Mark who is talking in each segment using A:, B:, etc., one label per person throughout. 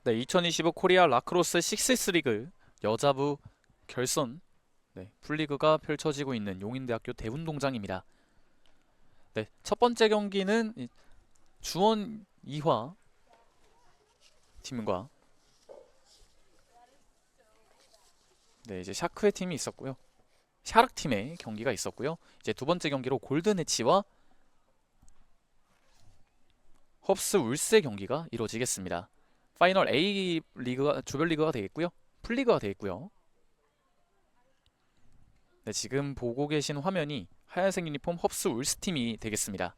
A: 네, 2025 코리아 라크로스 6S 리그 여자부 결선 풀리그가 펼쳐지고 있는 용인대학교 대운동장입니다. 네, 첫 번째 경기는 주원 이화 팀과 이제 샤크의 팀이 있었고요. 샤락 팀의 경기가 있었고요. 이제 두 번째 경기로 골든 해치와 헙스 울스의 경기가 이루어지겠습니다. 파이널 A 리그가 조별 리그가 되겠고요. 풀리그가 되겠고요. 네, 지금 보고 계신 화면이 하얀색 유니폼 헙스 울스 팀이 되겠습니다.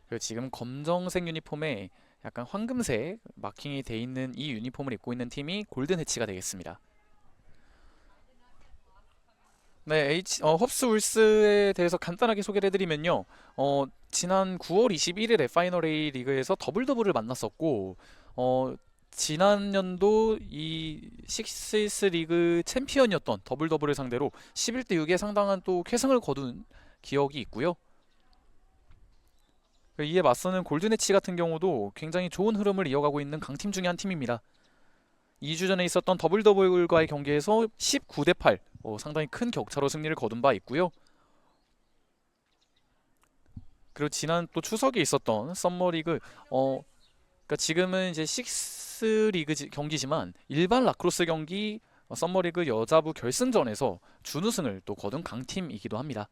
A: 그리고 지금 검정색 유니폼에 약간 황금색 마킹이 돼 있는 이 유니폼을 입고 있는 팀이 골든 해치가 되겠습니다. 네, 헙스 울스에 대해서 간단하게 소개를 해드리면요. 지난 9월 21일에 파이널 A 리그에서 더블 더블을 만났었고, 지난 연도 이 6S 리그 챔피언이었던 더블 더블을 상대로 11대 6에 상당한 또 쾌승을 거둔 기억이 있고요. 이에 맞서는 골든해치 같은 경우도 굉장히 좋은 흐름을 이어가고 있는 강팀 중에 한 팀입니다. 2주 전에 있었던 더블 더블과의 경기에서 19대 8, 상당히 큰 격차로 승리를 거둔 바 있고요. 그리고 지난 또 추석에 있었던 썸머리그, 그러니까 지금은 이제 6 리그 경기지만 일반 라크로스 경기 썸머리그 여자부 결승전에서 준우승을 또 거둔 강팀이기도 합니다.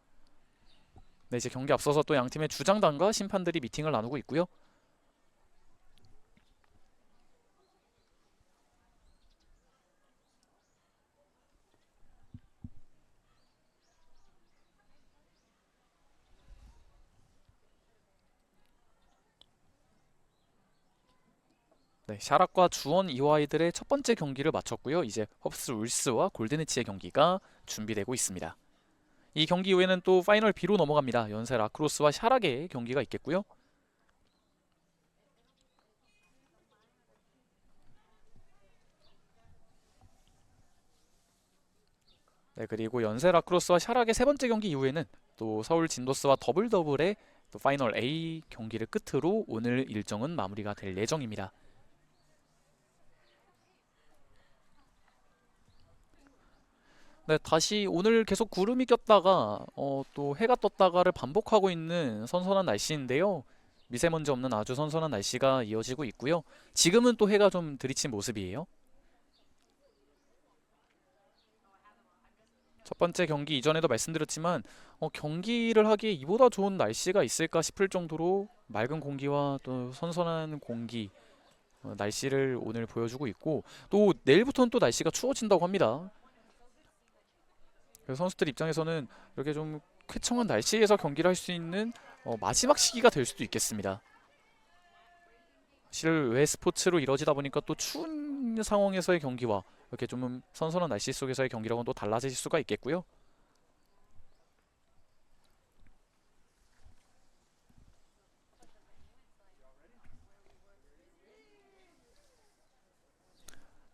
A: 네, 이제 경기 앞서서 또 양 팀의 주장단과 심판들이 미팅을 나누고 있고요. 네, 샤락과 주원 이화이들의 첫 번째 경기를 마쳤고요. 이제 헙스 울스와 골든해치의 경기가 준비되고 있습니다. 이 경기 이후에는 또 파이널 B로 넘어갑니다. 연세 라크로스와 샤락의 경기가 있겠고요. 네, 그리고 연세 라크로스와 샤락의 세 번째 경기 이후에는 또 서울 진도스와 더블 더블의 또 파이널 A 경기를 끝으로 오늘 일정은 마무리가 될 예정입니다. 네, 다시 오늘 계속 구름이 꼈다가 또 해가 떴다가를 반복하고 있는 선선한 날씨인데요. 미세먼지 없는 아주 선선한 날씨가 이어지고 있고요. 지금은 또 해가 좀 들이친 모습이에요. 첫 번째 경기 이전에도 말씀드렸지만 경기를 하기에 이보다 좋은 날씨가 있을까 싶을 정도로 맑은 공기와 또 선선한 공기, 날씨를 오늘 보여주고 있고 또 내일부터는 또 날씨가 추워진다고 합니다. 그래서 선수들 입장에서는 이렇게 좀 쾌청한 날씨에서 경기를 할 수 있는 마지막 시기가 될 수도 있겠습니다. 실외 스포츠로 이뤄지다 보니까 또 추운 상황에서의 경기와 이렇게 좀 선선한 날씨 속에서의 경기랑은 또 달라질 수가 있겠고요.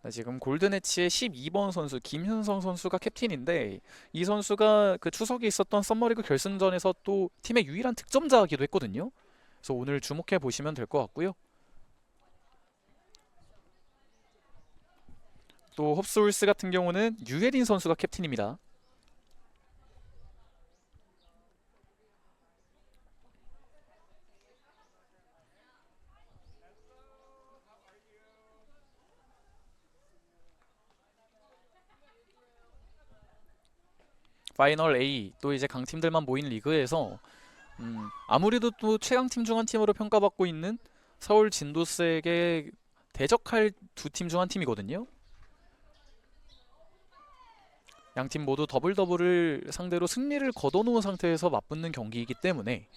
A: 네, 지금 골든해치의 12번 선수 김윤성 선수가 캡틴인데 이 선수가 그 추석에 있었던 썸머리그 결승전에서 또 팀의 유일한 득점자이기도 했거든요. 그래서 오늘 주목해 보시면 될 것 같고요. 또 홉스울스 같은 경우는 유예린 선수가 캡틴입니다. 파이널 A 또 이제 강팀들만 모인 리그에서 아무래도 또 최강팀 중 한 팀으로 평가받고 있는 서울 진도스에게 대적할 두 팀 중 한 팀이거든요. 양 팀 모두 더블 더블을 상대로 승리를 거둬놓은 상태에서 맞붙는 경기이기 때문에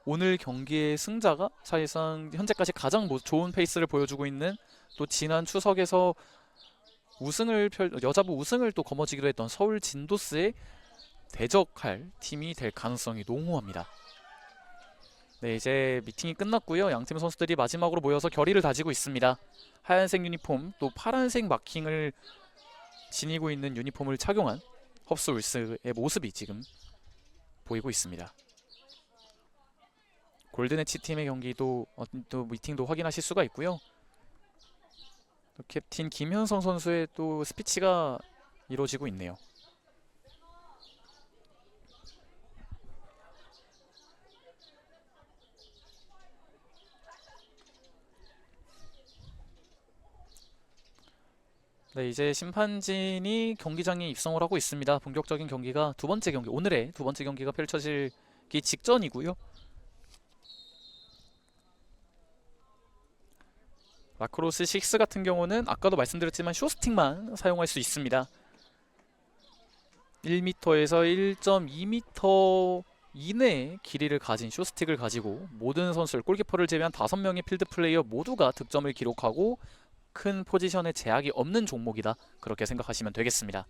A: 오늘 경기의 승자가 사실상 현재까지 가장 좋은 페이스를 보여주고 있는 또 지난 추석에서 여자부 우승을 또 거머쥐기로 했던 서울 진도스에 대적할 팀이 될 가능성이 농후합니다. 네, 이제 미팅이 끝났고요. 양팀 선수들이 마지막으로 모여서 결의를 다지고 있습니다. 하얀색 유니폼 또 파란색 마킹을 지니고 있는 유니폼을 착용한 헙스 울스의 모습이 지금 보이고 있습니다. 골든엣지 팀의 경기도 또 미팅도 확인하실 수가 있고요. 또 캡틴 김현성 선수의 또 스피치가 이루어지고 있네요. 네, 이제 심판진이 경기장에 입성을 하고 있습니다. 본격적인 경기가 두 번째 경기, 오늘의 두 번째 경기가 펼쳐지기 직전이고요. 라크로스 6 같은 경우는 아까도 말씀드렸지만 쇼스틱만 사용할 수 있습니다. 1m에서 1.2m 이내의 길이를 가진 쇼스틱을 가지고 모든 선수를 골키퍼를 제외한 5명의 필드 플레이어 모두가 득점을 기록하고 큰 포지션에 제약이 없는 종목이다. 그렇게 생각하시면 되겠습니다.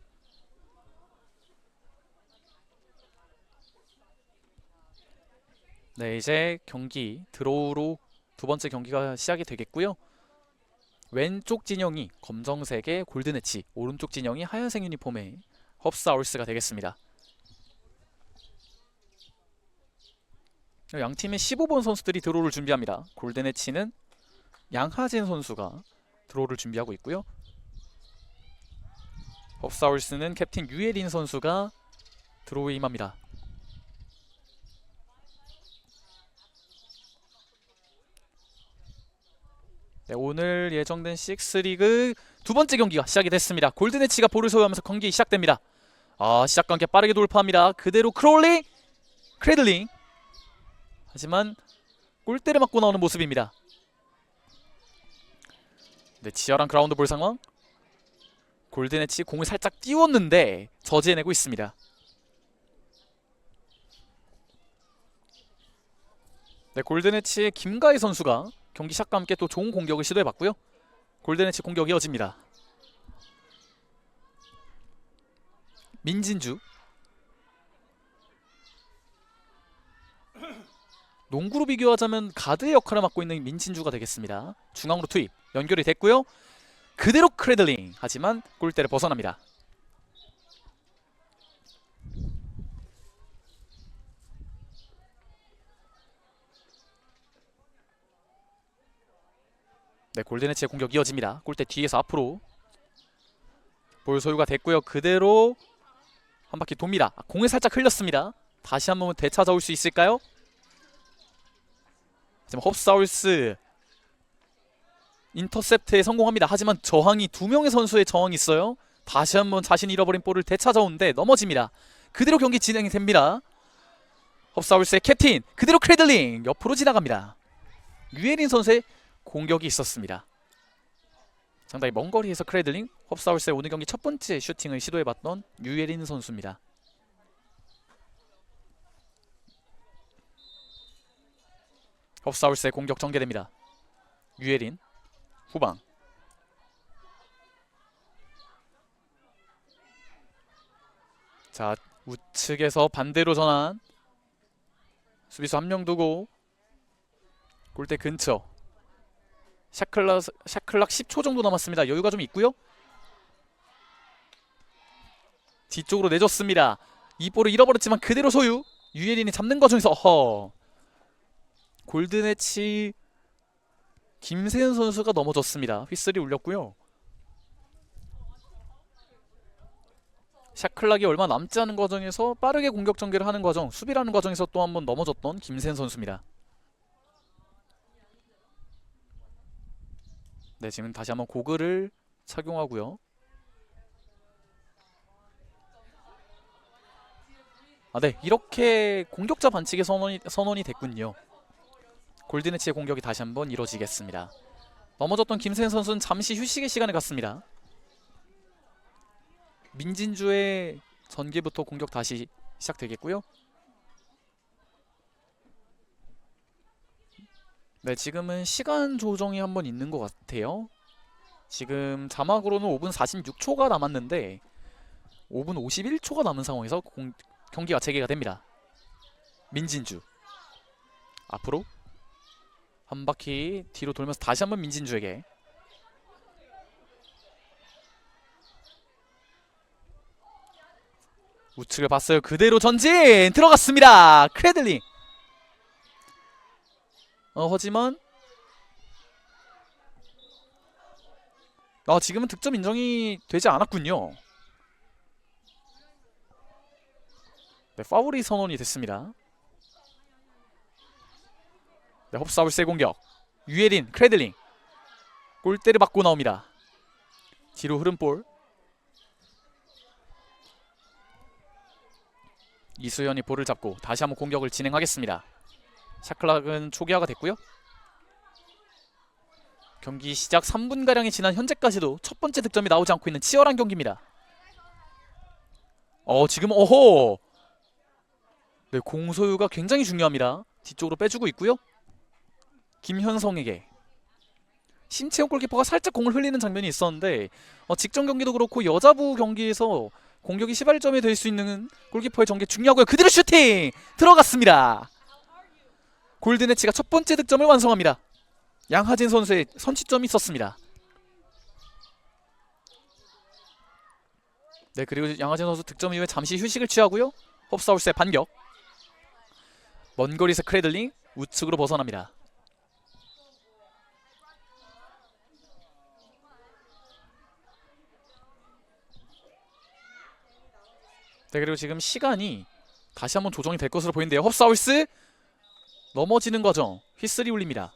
A: 네, 이제 경기 드로우로 두 번째 경기가 시작이 되겠고요. 왼쪽 진영이 검정색의 골든엣지, 오른쪽 진영이 하얀색 유니폼의 헙스 아울스가 되겠습니다. 양 팀의 15번 선수들이 드로우를 준비합니다. 골든엣지는 양하진 선수가 드로우를 준비하고 있고요. 헙스 아울스는 캡틴 유예린 선수가 드로우에 임합니다. 네, 오늘 예정된 6리그 두 번째 경기가 시작이 됐습니다. 골든엣지가 볼을 소유하면서 경기 시작됩니다. 시작과 함께 빠르게 돌파합니다. 그대로 크롤링, 크래들링. 하지만 골대를 맞고 나오는 모습입니다. 네, 치열한 그라운드 볼 상황. 골든엣지 공을 살짝 띄웠는데 저지해내고 있습니다. 네, 골든엣지의 김가희 선수가 경기 시작과 함께 또 좋은 공격을 시도해봤고요. 골든엣지 공격 이어집니다. 민진주. 농구로 비교하자면 가드의 역할을 맡고 있는 민진주가 되겠습니다. 중앙으로 투입. 연결이 됐고요. 그대로 크래들링. 하지만 골대를 벗어납니다. 네, 골든엣지의 공격 이어집니다. 골대 뒤에서 앞으로 볼 소유가 됐고요. 그대로 한 바퀴 돕니다. 공을 살짝 흘렸습니다. 다시 한번 되찾아올 수 있을까요? 지금 헙스 아울스 인터셉트에 성공합니다. 하지만 저항이 두 명의 선수의 저항이 있어요. 다시 한번 자신이 잃어버린 볼을 되찾아오는데 넘어집니다. 그대로 경기 진행이 됩니다. 헙스 아울스의 캡틴 그대로 크래들링 옆으로 지나갑니다. 유예린 선수의 공격이 있었습니다. 상당히 먼 거리에서 크래들링. 헙스 아울스의 오늘 경기 첫 번째 슈팅을 시도해봤던 유예린 선수입니다. 헙스 아울스의 공격 전개됩니다. 유예린 후방. 자, 우측에서 반대로 전환. 수비수 한 명 두고 골대 근처. 샤클락 10초 정도 남았습니다. 여유가 좀 있고요. 뒤쪽으로 내줬습니다. 이 볼을 잃어버렸지만 그대로 소유. 유예린이 잡는 과정에서 골든엣지 김세은 선수가 넘어졌습니다. 휘슬이 울렸고요. 샤클락이 얼마 남지 않은 과정에서 빠르게 공격 전개를 하는 과정, 수비를 하는 과정에서 또 한 번 넘어졌던 김세은 선수입니다. 네, 지금 다시 한번 고글을 착용하고요. 네, 이렇게 공격자 반칙의 선언이 됐군요. 골든엣지의 공격이 다시 한번 이루어지겠습니다. 넘어졌던 김세은 선수는 잠시 휴식의 시간을 갖습니다. 민진주의 전개부터 공격 다시 시작되겠고요. 네, 지금은 시간 조정이 한번 있는 것 같아요. 지금 자막으로는 5분 46초가 남았는데 5분 51초가 남은 상황에서 경기가 재개가 됩니다. 민진주 앞으로 한 바퀴 뒤로 돌면서 다시 한번 민진주에게. 우측을 봤어요. 그대로 전진 들어갔습니다. 크래들링. 하지만 지금은 득점 인정이 되지 않았군요. 네, 파울이 선언이 됐습니다. 네, 홉사울스의 공격. 유예린, 크레들링. 골대를 맞고 나옵니다. 뒤로 흐른 볼. 이수현이 볼을 잡고 다시 한번 공격을 진행하겠습니다. 샤클락은 초기화가 됐고요. 경기 시작 3분가량이 지난 현재까지도 첫 번째 득점이 나오지 않고 있는 치열한 경기입니다. 지금 네, 공 소유가 굉장히 중요합니다. 뒤쪽으로 빼주고 있고요. 김현성에게 심채영 골키퍼가 살짝 공을 흘리는 장면이 있었는데 직전 경기도 그렇고 여자부 경기에서 공격이 시발점이 될 수 있는 골키퍼의 전개 중요하고요. 그대로 슈팅! 들어갔습니다. 골든에치가 첫 번째 득점을 완성합니다. 양하진 선수의 선취점이 있었습니다. 네, 그리고 양하진 선수 득점 이후에 잠시 휴식을 취하고요. 홉사울스의 반격. 먼 거리에서 크레들링 우측으로 벗어납니다. 네, 그리고 지금 시간이 다시 한번 조정이 될 것으로 보이는데요. 홉사울스 넘어지는 과정 휘슬이 울립니다.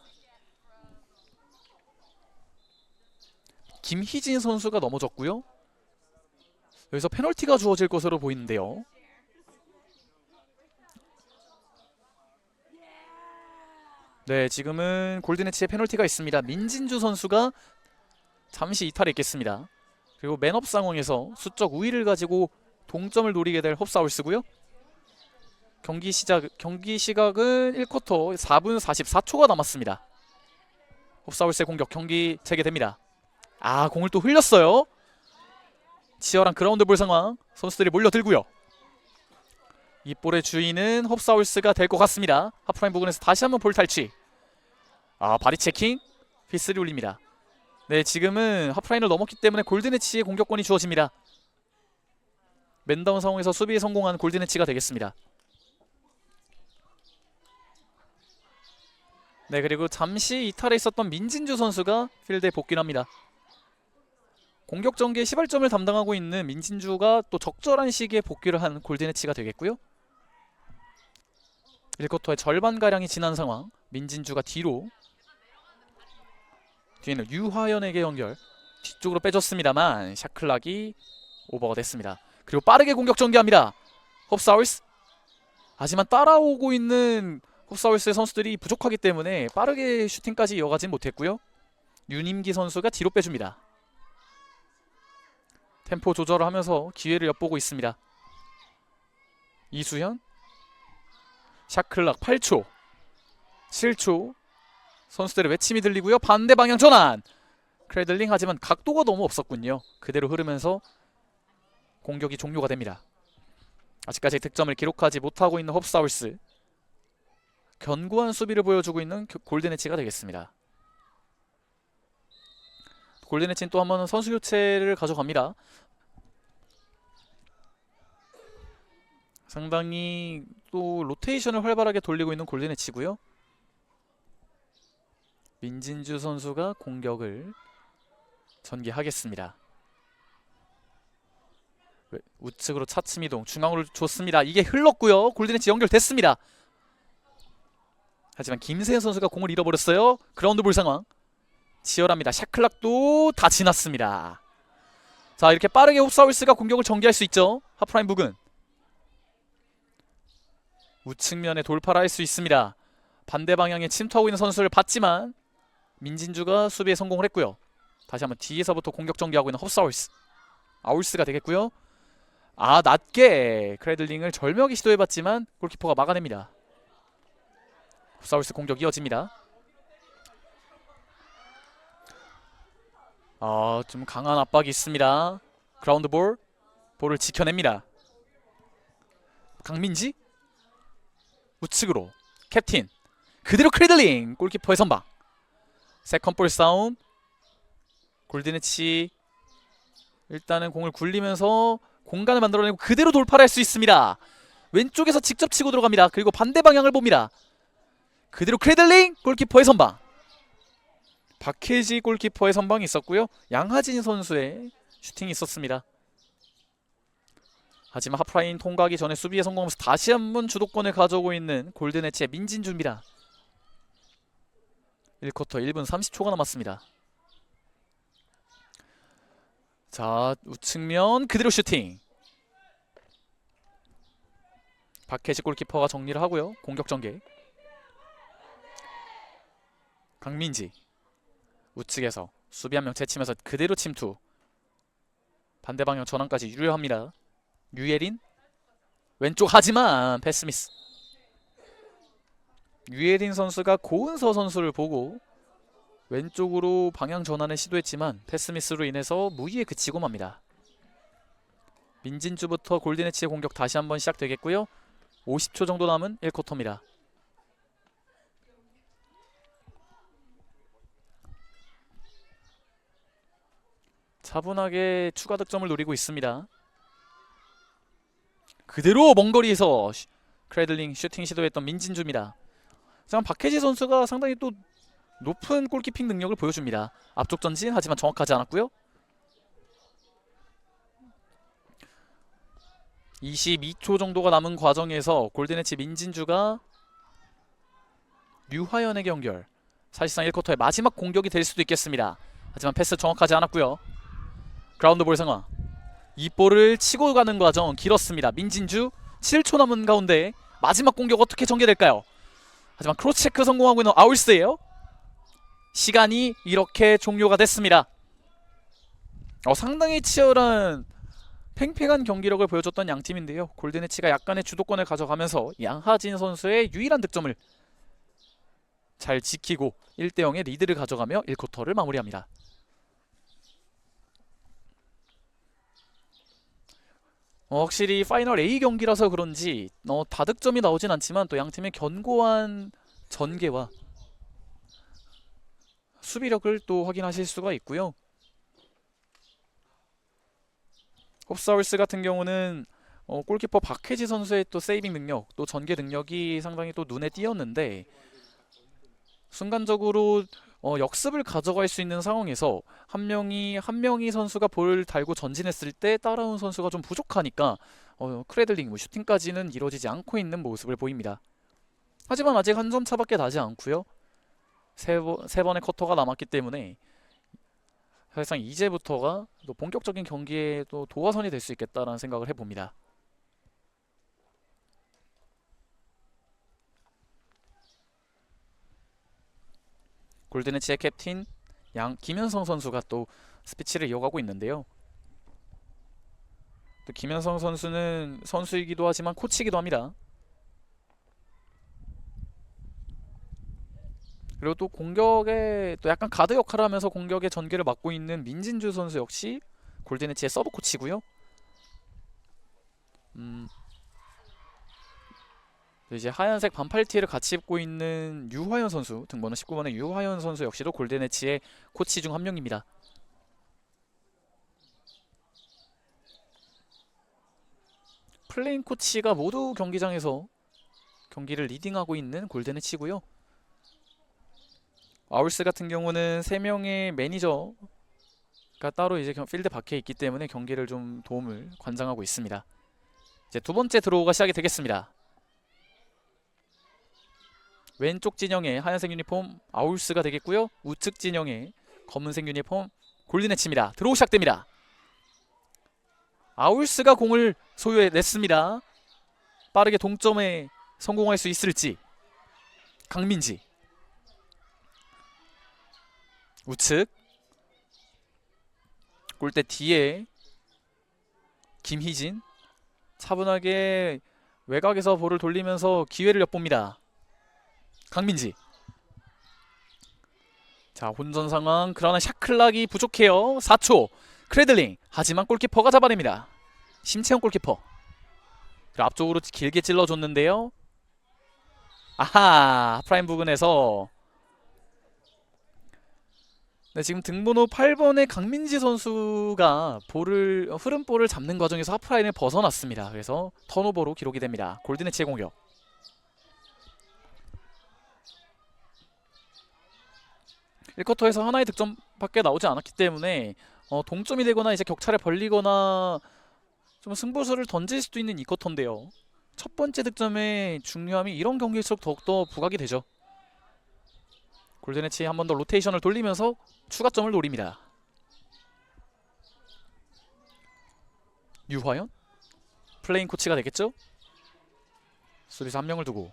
A: 김희진 선수가 넘어졌고요. 여기서 페널티가 주어질 것으로 보이는데요. 네, 지금은 골든에치의 페널티가 있습니다. 민진주 선수가 잠시 이탈해 있겠습니다. 그리고 맨업 상황에서 수적 우위를 가지고 동점을 노리게 될 홉사울스고요. 경기 시각은 1쿼터 4분 44초가 남았습니다. 홉사울스의 공격 경기 재개됩니다. 공을 또 흘렸어요. 치열한 그라운드 볼 상황. 선수들이 몰려들고요. 이 볼의 주인은 홉사울스가 될 것 같습니다. 하프라인 부근에서 다시 한번 볼 탈취. 바디 체킹. 휘슬이 울립니다. 네, 지금은 하프라인을 넘었기 때문에 골든에치의 공격권이 주어집니다. 맨다운 상황에서 수비에 성공한 골든에치가 되겠습니다. 네, 그리고 잠시 이탈해 있었던 민진주 선수가 필드에 복귀합니다. 공격 전개의 시발점을 담당하고 있는 민진주가 또 적절한 시기에 복귀를 한 골든에치가 되겠고요. 1쿼터의 절반가량이 지난 상황. 민진주가 뒤에는 유화연에게 연결. 뒤쪽으로 빼줬습니다만 샤클락이 오버가 됐습니다. 그리고 빠르게 공격 전개합니다. 홉사울스. 하지만 따라오고 있는 홉사울스의 선수들이 부족하기 때문에 빠르게 슈팅까지 이어가진 못했고요. 윤임기 선수가 뒤로 빼줍니다. 템포 조절을 하면서 기회를 엿보고 있습니다. 이수현. 샤클락 8초 7초. 선수들의 외침이 들리고요. 반대 방향 전환. 크레들링. 하지만 각도가 너무 없었군요. 그대로 흐르면서 공격이 종료가 됩니다. 아직까지 득점을 기록하지 못하고 있는 홉사울스. 견고한 수비를 보여주고 있는 골든에치가 되겠습니다. 골든에치는 또 한 번 선수 교체를 가져갑니다. 상당히 또 로테이션을 활발하게 돌리고 있는 골든에치고요. 민진주 선수가 공격을 전개하겠습니다. 우측으로 차츰 이동. 중앙으로 줬습니다. 이게 흘렀고요. 골든에치 연결됐습니다. 하지만 김세현 선수가 공을 잃어버렸어요. 그라운드 볼 상황. 치열합니다. 샤클락도 다 지났습니다. 자, 이렇게 빠르게 홉사울스가 공격을 전개할 수 있죠. 하프라인 부근. 우측면에 돌파를 할 수 있습니다. 반대 방향에 침투하고 있는 선수를 봤지만 민진주가 수비에 성공을 했고요. 다시 한번 뒤에서부터 공격 전개하고 있는 홉사울스. 아울스가 되겠고요. 낮게 크레들링을 절묘하게 시도해봤지만 골키퍼가 막아냅니다. 홉사울스 공격 이어집니다. 좀 강한 압박이 있습니다. 그라운드 볼. 볼을 지켜냅니다. 강민지. 우측으로 캡틴. 그대로 크레들링. 골키퍼의 선방. 세컨볼 싸움. 골든에치 일단은 공을 굴리면서 공간을 만들어내고 그대로 돌파를 할 수 있습니다. 왼쪽에서 직접 치고 들어갑니다. 그리고 반대 방향을 봅니다. 그대로 크레들링 골키퍼의 선방. 박혜지 골키퍼의 선방이 있었고요. 양하진 선수의 슈팅이 있었습니다. 하지만 하프라인 통과하기 전에 수비에 성공하면서 다시 한번 주도권을 가져오고 있는 골든에치의 민진주입니다. 1쿼터 1분 30초가 남았습니다. 자, 우측면 그대로 슈팅. 박혜지 골키퍼가 정리를 하고요. 공격 전개. 강민지 우측에서 수비 한 명 제치면서 그대로 침투. 반대 방향 전환까지 유효합니다. 유예린 왼쪽 하지만 패스 미스. 유예린 선수가 고은서 선수를 보고 왼쪽으로 방향 전환을 시도했지만 패스 미스로 인해서 무위에 그치고 맙니다. 민진주부터 골든에치의 공격 다시 한번 시작되겠고요. 50초 정도 남은 1쿼터입니다. 차분하게 추가 득점을 노리고 있습니다. 그대로 먼 거리에서 크레들링 슈팅 시도했던 민진주입니다. 박혜지 선수가 상당히 또 높은 골키핑 능력을 보여줍니다. 앞쪽 전진 하지만 정확하지 않았고요. 22초 정도가 남은 과정에서 골든에치 민진주가 류화연에게 연결. 사실상 1쿼터의 마지막 공격이 될 수도 있겠습니다. 하지만 패스 정확하지 않았고요. 그라운드 볼 상황. 이 볼을 치고 가는 과정 길었습니다. 민진주 7초 남은 가운데 마지막 공격 어떻게 전개될까요? 하지만 크로스 체크 성공하고 있는 아울스예요. 시간이 이렇게 종료가 됐습니다. 상당히 치열한 팽팽한 경기력을 보여줬던 양팀인데요. 골든에치가 약간의 주도권을 가져가면서 양하진 선수의 유일한 득점을 잘 지키고 1대0의 리드를 가져가며 1쿼터를 마무리합니다. 확실히 파이널 A 경기라서 그런지 다득점이 나오진 않지만 또 양팀의 견고한 전개와 수비력을 또 확인하실 수가 있고요. 홉사울스 같은 경우는 골키퍼 박혜지 선수의 또 세이빙 능력, 또 전개 능력이 상당히 또 눈에 띄었는데 순간적으로 역습을 가져갈 수 있는 상황에서 한 명이 선수가 볼을 달고 전진했을 때 따라온 선수가 좀 부족하니까 크레들링 슈팅까지는 이루어지지 않고 있는 모습을 보입니다. 하지만 아직 한 점 차밖에 나지 않고요. 세 번의 쿼터가 남았기 때문에 사실상 이제부터가 또 본격적인 경기에 또 도화선이 될 수 있겠다라는 생각을 해봅니다. 골든에치의 캡틴 김현성 선수가 또 스피치를 이어가고 있는데요. 또 김현성 선수는 선수이기도 하지만 코치이기도 합니다. 그리고 또 공격에 또 약간 가드 역할을 하면서 공격의 전개를 맡고 있는 민진주 선수 역시 골든에치의 서브 코치고요. 이제 하얀색 반팔티를 같이 입고 있는 유화연 선수, 등번호 19번의 유화연 선수 역시도 골든에치의 코치 중 한 명입니다. 플레인 코치가 모두 경기장에서 경기를 리딩하고 있는 골든에치고요. 아울스 같은 경우는 3명의 매니저가 따로 이제 필드 밖에 있기 때문에 경기를 좀 도움을 관장하고 있습니다. 이제 두 번째 드로우가 시작이 되겠습니다. 왼쪽 진영의 하얀색 유니폼 아울스가 되겠고요. 우측 진영의 검은색 유니폼 골든에치입니다. 드로우 시작됩니다. 아울스가 공을 소유해냈습니다. 빠르게 동점에 성공할 수 있을지. 강민지 우측 골대 뒤에 김희진 차분하게 외곽에서 볼을 돌리면서 기회를 엿봅니다. 강민지. 자, 혼전 상황. 그러나 샤클락이 부족해요. 4초. 크레들링. 하지만 골키퍼가 잡아냅니다. 심채영 골키퍼. 그리고 앞쪽으로 길게 찔러줬는데요. 아하, 프라임 부근에서 지금 등번호 8번의 강민지 선수가 흐름볼을 잡는 과정에서 하프라인을 벗어났습니다. 그래서 턴오버로 기록이 됩니다. 골든에치의 공격. 1쿼터에서 하나의 득점밖에 나오지 않았기 때문에 동점이 되거나 이제 격차를 벌리거나 좀 승부수를 던질 수도 있는 2쿼터인데요. 첫 번째 득점의 중요함이 이런 경기일수록 더욱더 부각이 되죠. 골든해치 한 번 더 로테이션을 돌리면서 추가점을 노립니다. 유화연? 플레인 코치가 되겠죠? 수비수 한 명을 두고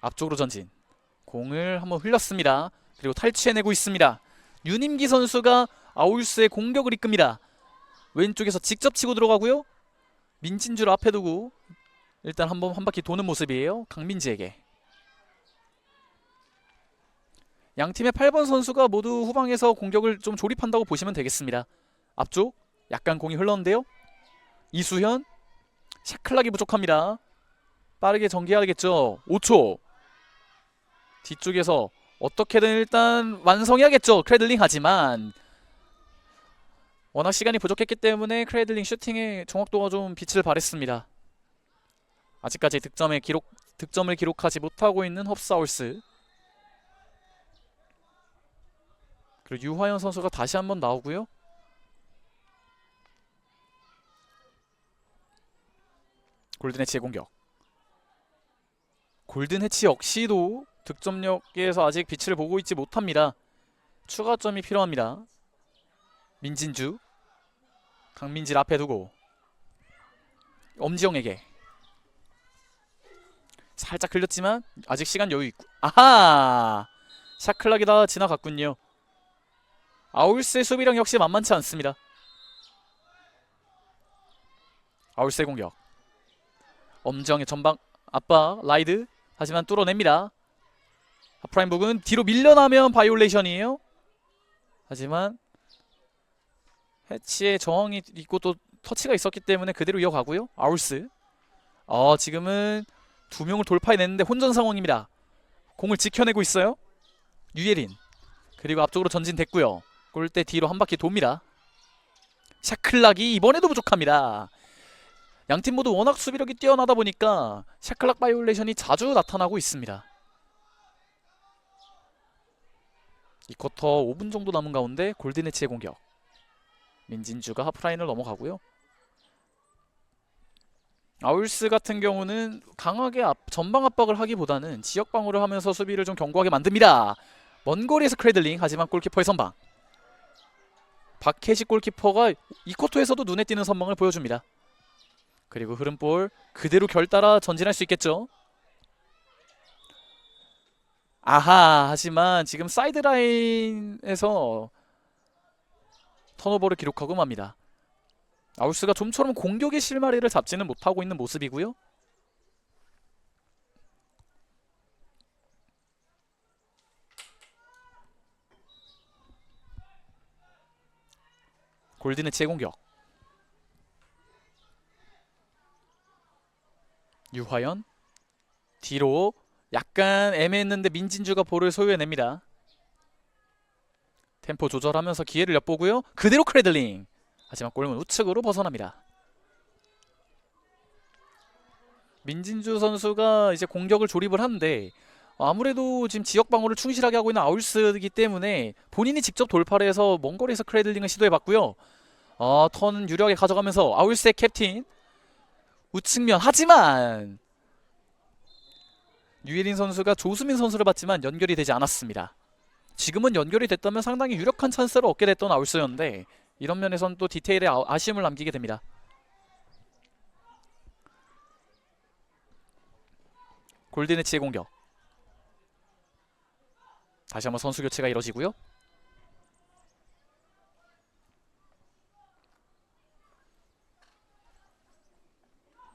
A: 앞쪽으로 전진. 공을 한번 흘렸습니다. 그리고 탈취해내고 있습니다. 유님기 선수가 아울스의 공격을 이끕니다. 왼쪽에서 직접 치고 들어가고요. 민진주를 앞에 두고 일단 한번 한 바퀴 도는 모습이에요. 강민지에게. 양팀의 8번 선수가 모두 후방에서 공격을 좀 조립한다고 보시면 되겠습니다. 앞쪽 약간 공이 흘렀는데요. 이수현 샤클락이 부족합니다. 빠르게 전개해야겠죠. 5초. 뒤쪽에서 어떻게든 일단 완성해야겠죠. 크래들링. 하지만 워낙 시간이 부족했기 때문에 크래들링 슈팅의 정확도가 좀 빛을 발했습니다. 아직까지 득점을 기록하지 못하고 있는 헙사울스. 그리고 유화연 선수가 다시 한번 나오고요. 골든해치의 공격. 골든해치 역시도 득점력에서 아직 빛을 보고 있지 못합니다. 추가점이 필요합니다. 민진주 강민지를 앞에 두고 엄지영에게 살짝 흘렸지만 아직 시간 여유 있고. 아하! 샤클락이 다 지나갔군요. 아울스의 수비력 역시 만만치 않습니다. 아울스의 공격. 엄지영의 전방 압박 라이드. 하지만 뚫어냅니다. 하프라인 부근 뒤로 밀려나면 바이올레이션이에요. 하지만 해치의 저항이 있고 또 터치가 있었기 때문에 그대로 이어가고요. 아울스 지금은 두 명을 돌파해냈는데 혼전 상황입니다. 공을 지켜내고 있어요. 유예린. 그리고 앞쪽으로 전진됐고요. 골대 뒤로 한 바퀴 돕니다. 샤클락이 이번에도 부족합니다. 양팀 모두 워낙 수비력이 뛰어나다 보니까 샤클락 바이올레이션이 자주 나타나고 있습니다. 이 쿼터 5분 정도 남은 가운데 골든해치의 공격. 민진주가 하프라인을 넘어가고요. 아울스 같은 경우는 강하게 전방 압박을 하기보다는 지역 방어를 하면서 수비를 좀 견고하게 만듭니다. 먼 거리에서 크래들링. 하지만 골키퍼의 선방. 박혜식 골키퍼가 이 쿼터에서도 눈에 띄는 선방을 보여줍니다. 그리고 흐름볼 그대로 결 따라 전진할 수 있겠죠. 아하. 하지만 지금 사이드라인에서 턴오버를 기록하고 맙니다. 아울스가 좀처럼 공격의 실마리를 잡지는 못하고 있는 모습이고요. 골든해치의 공격. 유화연 뒤로 약간 애매했는데 민진주가 볼을 소유해냅니다. 템포 조절하면서 기회를 엿보고요. 그대로 크래들링. 하지만 골문 우측으로 벗어납니다. 민진주 선수가 이제 공격을 조립을 하는데 아무래도 지금 지역 방어를 충실하게 하고 있는 아울스이기 때문에 본인이 직접 돌파를 해서 먼 거리에서 크래들링을 시도해봤고요. 턴 유리하게 가져가면서 아울스의 캡틴 우측면. 하지만 유예린 선수가 조수민 선수를 봤지만 연결이 되지 않았습니다. 지금은 연결이 됐다면 상당히 유력한 찬스를 얻게 됐던 아울스였는데 이런 면에선 또 디테일에 아쉬움을 남기게 됩니다. 골든해치의 공격. 다시 한번 선수 교체가 이뤄지고요.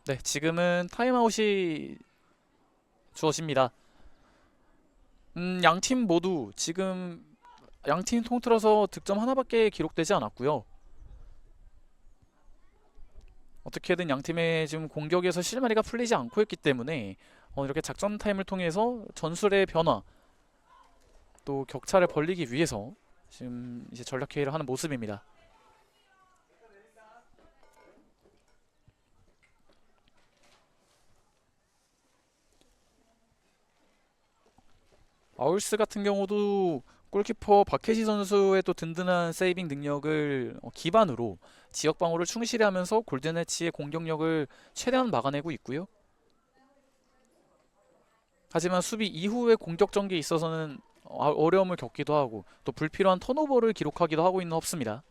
A: 네, 지금은 타임아웃이 주어집니다. 양팀 모두 지금 양팀 통틀어서 득점 하나밖에 기록되지 않았고요. 어떻게든 양팀의 지금 공격에서 실마리가 풀리지 않고 있기 때문에 이렇게 작전 타임을 통해서 전술의 변화 또 격차를 벌리기 위해서 지금 이제 전략 회의를 하는 모습입니다. 아울스 같은 경우도 골키퍼 박혜시 선수의 또 든든한 세이빙 능력을 기반으로 지역 방어를 충실히 하면서 골든에치의 공격력을 최대한 막아내고 있고요. 하지만 수비 이후의 공격 전개에 있어서는 어려움을 겪기도 하고 또 불필요한 턴오버를 기록하기도 하고 있는 헙스입니다.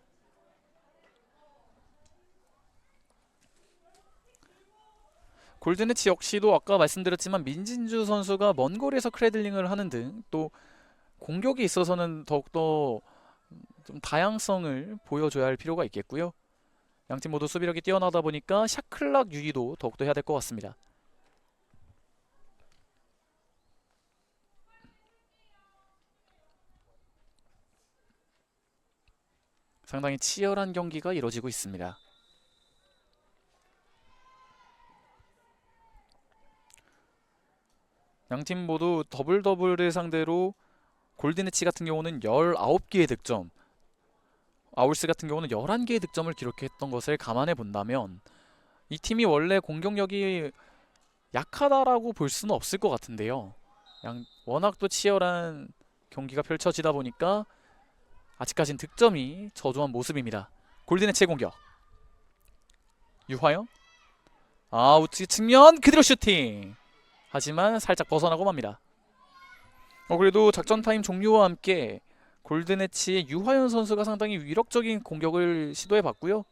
A: 골든에치 역시도 아까 말씀드렸지만 민진주 선수가 먼 거리에서 크래들링을 하는 등 또 공격에 있어서는 더욱더 좀 다양성을 보여줘야 할 필요가 있겠고요. 양팀 모두 수비력이 뛰어나다 보니까 샤클락 유의도 더욱더 해야 될 것 같습니다. 상당히 치열한 경기가 이뤄지고 있습니다. 양팀 모두 더블을 상대로 골든에치 같은 경우는 19개의 득점, 아울스 같은 경우는 11개의 득점을 기록했던 것을 감안해 본다면 이 팀이 원래 공격력이 약하다라고 볼 수는 없을 것 같은데요. 워낙 또 치열한 경기가 펼쳐지다 보니까 아직까진 득점이 저조한 모습입니다. 골든에치의 공격. 유화영. 우측 측면 그대로 슈팅. 하지만 살짝 벗어나고 맙니다. 그래도 작전 타임 종료와 함께 골든에치의 유화연 선수가 상당히 위력적인 공격을 시도해봤고요.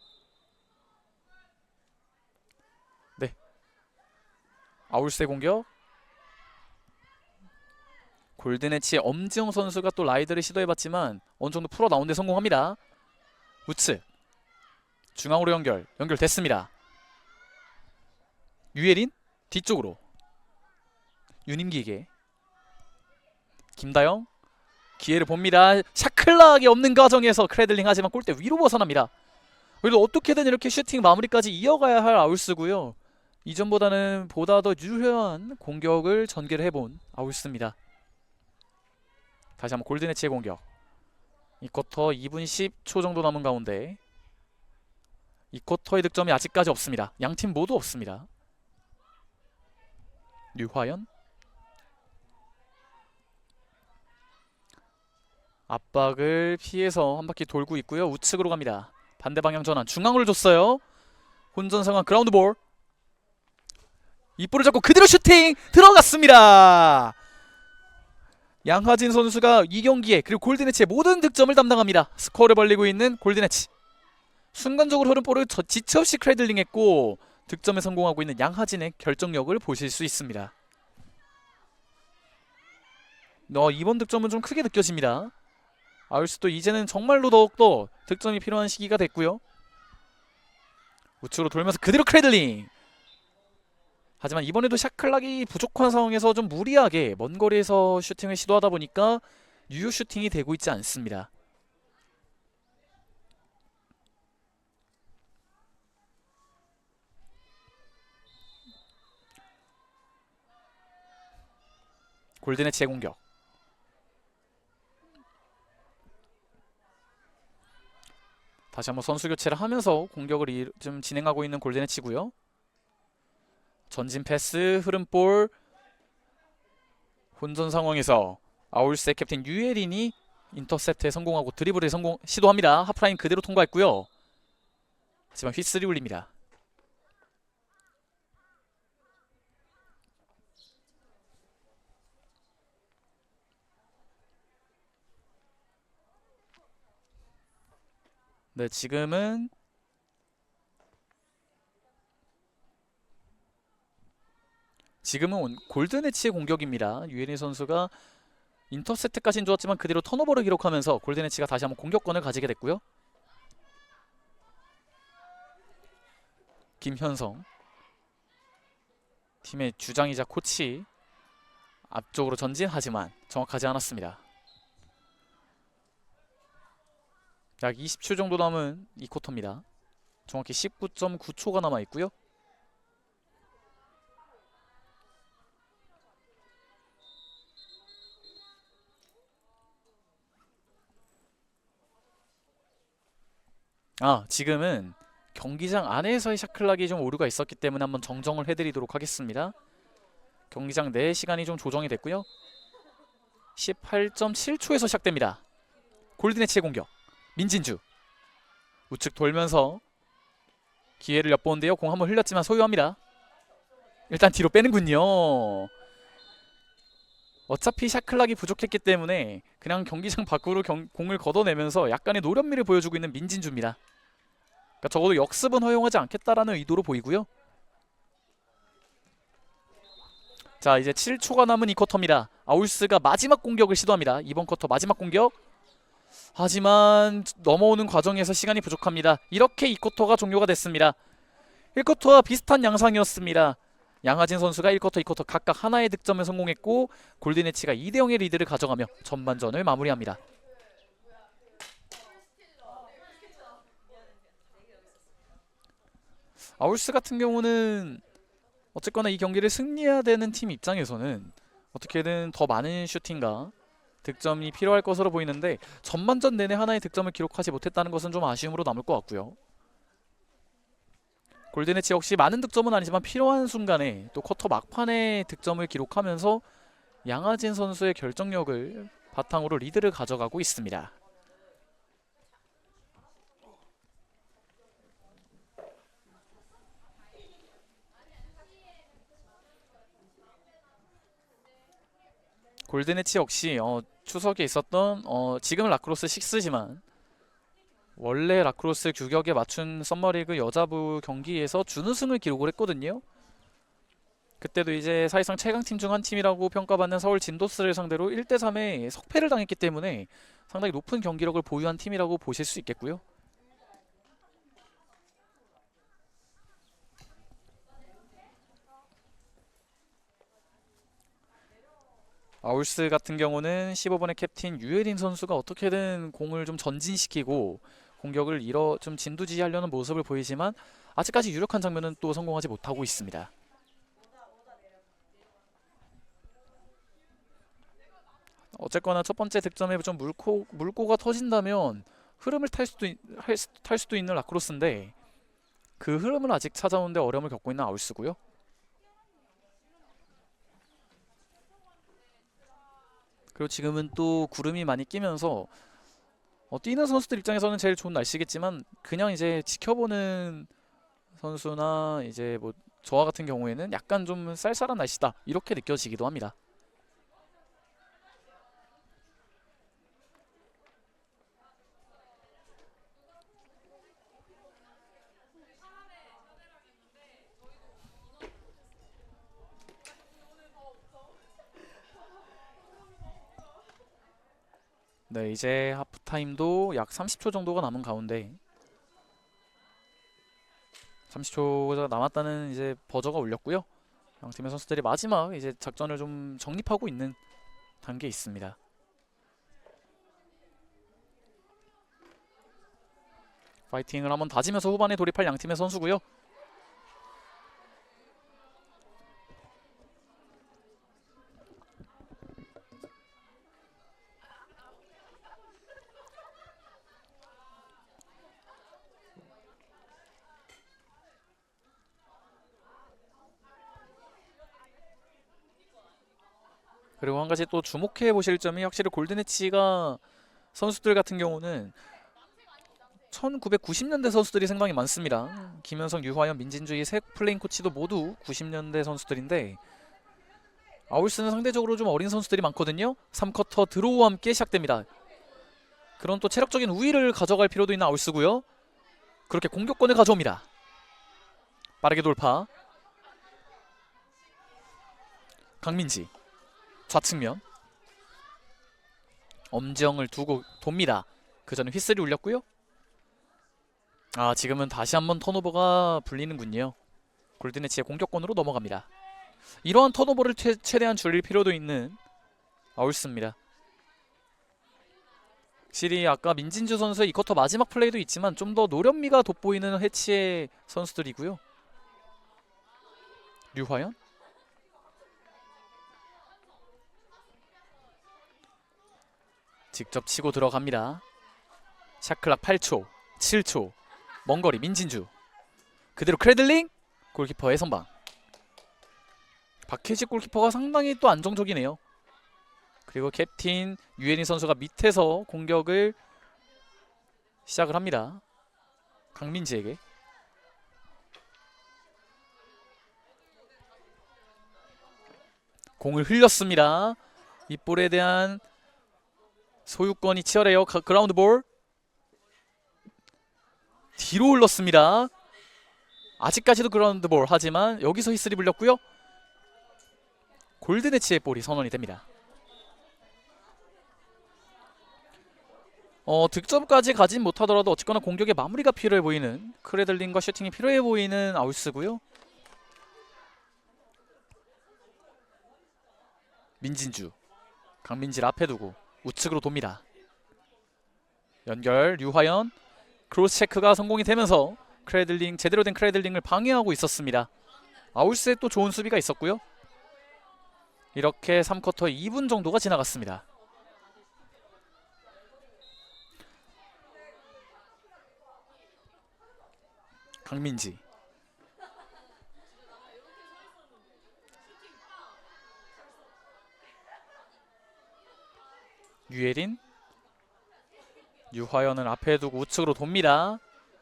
A: 네, 아울스의 공격. 골든에치의 엄지영 선수가 또 라이드를 시도해봤지만 어느 정도 풀어 나오는데 성공합니다. 우측 중앙으로 연결됐습니다. 유예린 뒤쪽으로 유님기에게 김다영 기회를 봅니다. 샤클락이 없는 과정에서 크래들링 하지만 골대 위로 벗어납니다. 그래도 어떻게든 이렇게 슈팅 마무리까지 이어가야 할 아울스고요. 이전보다는 보다 더 유효한 공격을 전개를 해본 아울스입니다. 다시 한번 골든에치의 공격. 이 쿼터 2분 10초 정도 남은 가운데 이 쿼터의 득점이 아직까지 없습니다. 양팀 모두 없습니다. 류화연 압박을 피해서 한 바퀴 돌고 있고요. 우측으로 갑니다. 반대 방향 전환 중앙으로 줬어요. 혼전 상황 그라운드 볼. 이 볼을 잡고 그대로 슈팅 들어갔습니다. 양하진 선수가 이 경기에 그리고 골든에치의 모든 득점을 담당합니다. 스코어를 벌리고 있는 골든에치. 순간적으로 흐른 볼을 지체 없이 크래들링했고 득점에 성공하고 있는 양하진의 결정력을 보실 수 있습니다. 이번 득점은 좀 크게 느껴집니다. 아울스도 이제는 정말로 더욱더 득점이 필요한 시기가 됐고요. 우측으로 돌면서 그대로 크래들링. 하지만 이번에도 샤클락이 부족한 상황에서 좀 무리하게 먼 거리에서 슈팅을 시도하다 보니까 유효 슈팅이 되고 있지 않습니다. 골든에치의 공격. 다시 한번 선수 교체를 하면서 공격을 좀 진행하고 있는 골든에치고요. 전진 패스, 흐름 볼. 혼전 상황에서 아울스의 캡틴 유예린이 인터셉트에 성공하고 드리블에 시도합니다. 하프라인 그대로 통과했고요. 하지만 휘슬이 울립니다. 네, 지금은 골든에치의 공격입니다. 유예린 선수가 인터셉트까지는 좋았지만 그대로 턴오버를 기록하면서 골든에치가 다시 한번 공격권을 가지게 됐고요. 김현성 팀의 주장이자 코치 앞쪽으로 전진하지만 정확하지 않았습니다. 약 20초 정도 남은 이 쿼터입니다. 정확히 19.9초가 남아있고요. 지금은 경기장 안에서의 샤클락이 좀 오류가 있었기 때문에 한번 정정을 해드리도록 하겠습니다. 경기장 내 시간이 좀 조정이 됐고요. 18.7초에서 시작됩니다. 골든에치의 공격. 민진주 우측 돌면서 기회를 엿보는데요. 공 한번 흘렸지만 소유합니다. 일단 뒤로 빼는군요. 어차피 샷클락이 부족했기 때문에 그냥 경기장 밖으로 공을 걷어내면서 약간의 노련미를 보여주고 있는 민진주입니다. 그러니까 적어도 역습은 허용하지 않겠다라는 의도로 보이고요. 자, 이제 7초가 남은 이 쿼터입니다. 아울스가 마지막 공격을 시도합니다. 이번 쿼터 마지막 공격. 하지만 넘어오는 과정에서 시간이 부족합니다. 이렇게 이 쿼터가 종료가 됐습니다. 1쿼터와 비슷한 양상이었습니다. 양하진 선수가 1쿼터, 2쿼터 각각 하나의 득점에 성공했고 골든에치가 2대0의 리드를 가져가며 전반전을 마무리합니다. 아울스 같은 경우는 어쨌거나 이 경기를 승리해야 되는 팀 입장에서는 어떻게든 더 많은 슈팅과 득점이 필요할 것으로 보이는데 전반전 내내 하나의 득점을 기록하지 못했다는 것은 좀 아쉬움으로 남을 것 같고요. 골든에치 역시 많은 득점은 아니지만 필요한 순간에 또 쿼터 막판에 득점을 기록하면서 양하진 선수의 결정력을 바탕으로 리드를 가져가고 있습니다. 골든에치 역시 추석에 있었던 지금은 라크로스 6지만 원래 라크로스 규격에 맞춘 썸머리그 여자부 경기에서 준우승을 기록을 했거든요. 그때도 이제 사실상 최강팀 중 한 팀이라고 평가받는 서울 진도스를 상대로 1대3의 석패를 당했기 때문에 상당히 높은 경기력을 보유한 팀이라고 보실 수 있겠고요. 아울스 같은 경우는 15번의 캡틴 유예린 선수가 어떻게든 공을 좀 전진시키고 공격을 좀 진두지휘하려는 모습을 보이지만 아직까지 유력한 장면은 또 성공하지 못하고 있습니다. 어쨌거나 첫 번째 득점에 좀 물꼬가 터진다면 흐름을 탈 수도 있는 라크로스인데 그 흐름을 아직 찾아오는데 어려움을 겪고 있는 아울스고요. 그리고 지금은 또 구름이 많이 끼면서 뛰는 선수들 입장에서는 제일 좋은 날씨겠지만 그냥 이제 지켜보는 선수나 이제 뭐 저와 같은 경우에는 약간 좀 쌀쌀한 날씨다 이렇게 느껴지기도 합니다. 네, 이제 하프타임도 약 30초 정도가 남은 가운데 30초가 남았다는 이제 버저가 울렸고요. 양팀의 선수들이 마지막 이제 작전을 좀 정립하고 있는 단계에 있습니다. 파이팅을 한번 다지면서 후반에 돌입할 양팀의 선수고요. 그리고 한 가지 또 주목해 보실 점이 확실히 골든에치가 선수들 같은 경우는 1990년대 선수들이 생각이 많습니다. 김현성, 유화연, 민진주의 세 플레인 코치도 모두 90년대 선수들인데 아울스는 상대적으로 좀 어린 선수들이 많거든요. 3쿼터 드로우와 함께 시작됩니다. 그런 또 체력적인 우위를 가져갈 필요도 있는 아울스고요. 그렇게 공격권을 가져옵니다. 빠르게 돌파. 강민지 좌측면 엄지영을 두고 돕니다. 그 전에 휘슬이 울렸고요. 지금은 다시 한번 턴오버가 불리는군요. 골든에치의 공격권으로 넘어갑니다. 이러한 턴오버를 최대한 줄일 필요도 있는 아울스입니다. 확실히 아까 민진주 선수의 이 쿼터 마지막 플레이도 있지만 좀 더 노련미가 돋보이는 해치의 선수들이고요. 류화연 직접 치고 들어갑니다. 샤클락 8초 7초 먼거리 민진주 그대로 크레들링 골키퍼의 선방. 박혜식 골키퍼가 상당히 또 안정적이네요. 그리고 캡틴 유예린 선수가 밑에서 공격을 시작을 합니다. 강민지에게. 공을 흘렸습니다. 이 볼에 대한 소유권이 치열해요. 그라운드 볼. 뒤로 흘렀습니다. 아직까지도 그라운드 볼. 하지만 여기서 히스리 불렸고요. 골든에치의 볼이 선언이 됩니다. 득점까지 가진 못하더라도 어쨌거나 공격의 마무리가 필요해 보이는, 크레들링과 슈팅이 필요해 보이는 아울스고요. 민진주, 강민지를 앞에 두고 우측으로 돕니다. 연결 류화연, 크로스 체크가 성공이 되면서 크레들링, 제대로 된 크레들링을 방해하고 있었습니다. 아울스에 또 좋은 수비가 있었고요. 이렇게 3쿼터 2분 정도가 지나갔습니다. 강민지, 유예린, 유화연을 앞에 두고 우측으로 돕니다.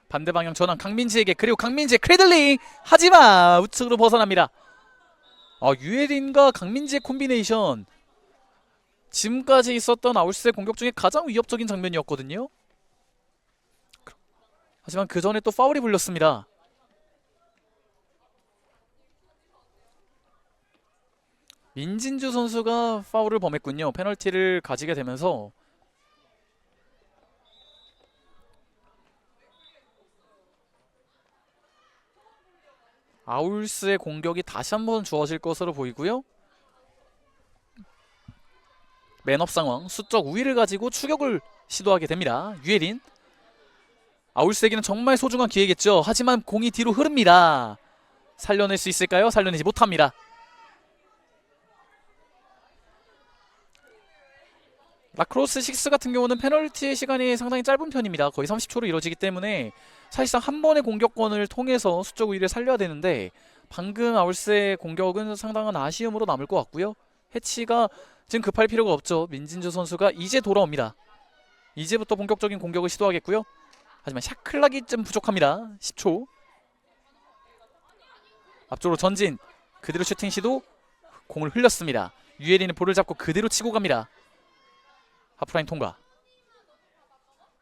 A: 반대 방향 전환 강민지에게, 그리고 강민지의 크레들링, 하지만 우측으로 벗어납니다. 유예린과 강민지의 콤비네이션, 지금까지 있었던 아울스의 공격 중에 가장 위협적인 장면이었거든요. 하지만 그 전에 또 파울이 불렸습니다. 민진주 선수가 파울을 범했군요. 페널티를 가지게 되면서 아울스의 공격이 다시 한번 주어질 것으로 보이고요. 맨업 상황, 수적 우위를 가지고 추격을 시도하게 됩니다. 유예린, 아울스에게는 정말 소중한 기회겠죠. 하지만 공이 뒤로 흐릅니다. 살려낼 수 있을까요? 살려내지 못합니다. 라크로스 6 같은 경우는 페널티의 시간이 상당히 짧은 편입니다. 거의 30초로 이루어지기 때문에 사실상 한 번의 공격권을 통해서 수적 우위를 살려야 되는데, 방금 아울스의 공격은 상당한 아쉬움으로 남을 것 같고요. 해치가 지금 급할 필요가 없죠. 민진주 선수가 이제 돌아옵니다. 이제부터 본격적인 공격을 시도하겠고요. 하지만 샤클락이 좀 부족합니다. 10초. 앞쪽으로 전진, 그대로 슈팅 시도, 공을 흘렸습니다. 유예린은 볼을 잡고 그대로 치고 갑니다. 하프라인 통과.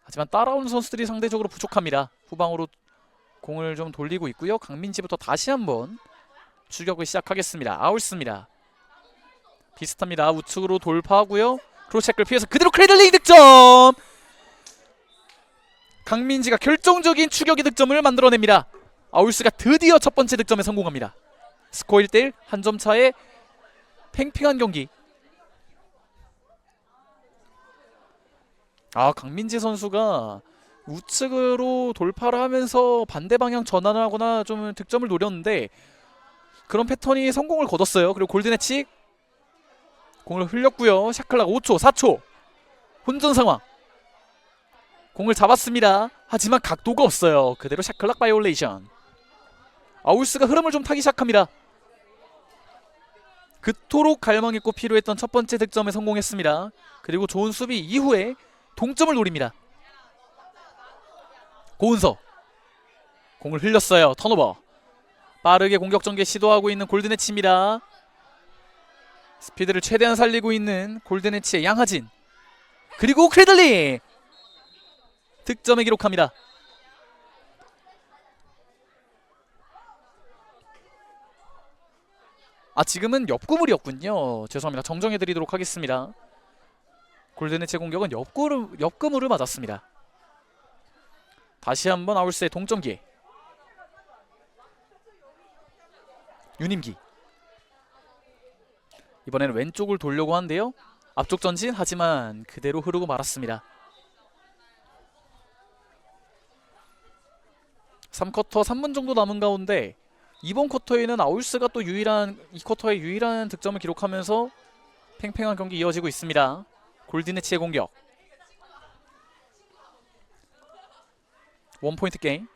A: 하지만 따라오는 선수들이 상대적으로 부족합니다. 후방으로 공을 좀 돌리고 있고요. 강민지부터 다시 한번 추격을 시작하겠습니다. 아울스입니다. 비슷합니다. 우측으로 돌파하고요. 크로스체크를 피해서 그대로 크레들링 득점! 강민지가 결정적인 추격의 득점을 만들어냅니다. 아울스가 드디어 첫 번째 득점에 성공합니다. 스코어 1대1, 한 점 차의 팽팽한 경기. 강민지 선수가 우측으로 돌파를 하면서 반대 방향 전환을 하거나 좀 득점을 노렸는데 그런 패턴이 성공을 거뒀어요. 그리고 골든해치, 공을 흘렸고요. 샤클락 5초, 4초 혼전 상황. 공을 잡았습니다. 하지만 각도가 없어요. 그대로 샤클락 바이올레이션. 아울스가 흐름을 좀 타기 시작합니다. 그토록 갈망했고 필요했던 첫 번째 득점에 성공했습니다. 그리고 좋은 수비 이후에 동점을 노립니다. 고은서, 공을 흘렸어요. 턴오버. 빠르게 공격 전개 시도하고 있는 골든해치입니다. 스피드를 최대한 살리고 있는 골든해치의 양하진, 그리고 크레들링 득점을 기록합니다. 지금은 옆구물이었군요. 죄송합니다. 정정해드리도록 하겠습니다. 골든해치 공격은 옆구물을 맞았습니다. 다시 한번 아울스의 동점기회. 윤임기, 이번에는 왼쪽을 돌려고 하는데요. 앞쪽 전진, 하지만 그대로 흐르고 말았습니다. 3쿼터 3분 정도 남은 가운데 이번 쿼터에는 아울스가 또 이 쿼터의 유일한 득점을 기록하면서 팽팽한 경기 이어지고 있습니다. 골든해치의 공격. 원포인트 게임.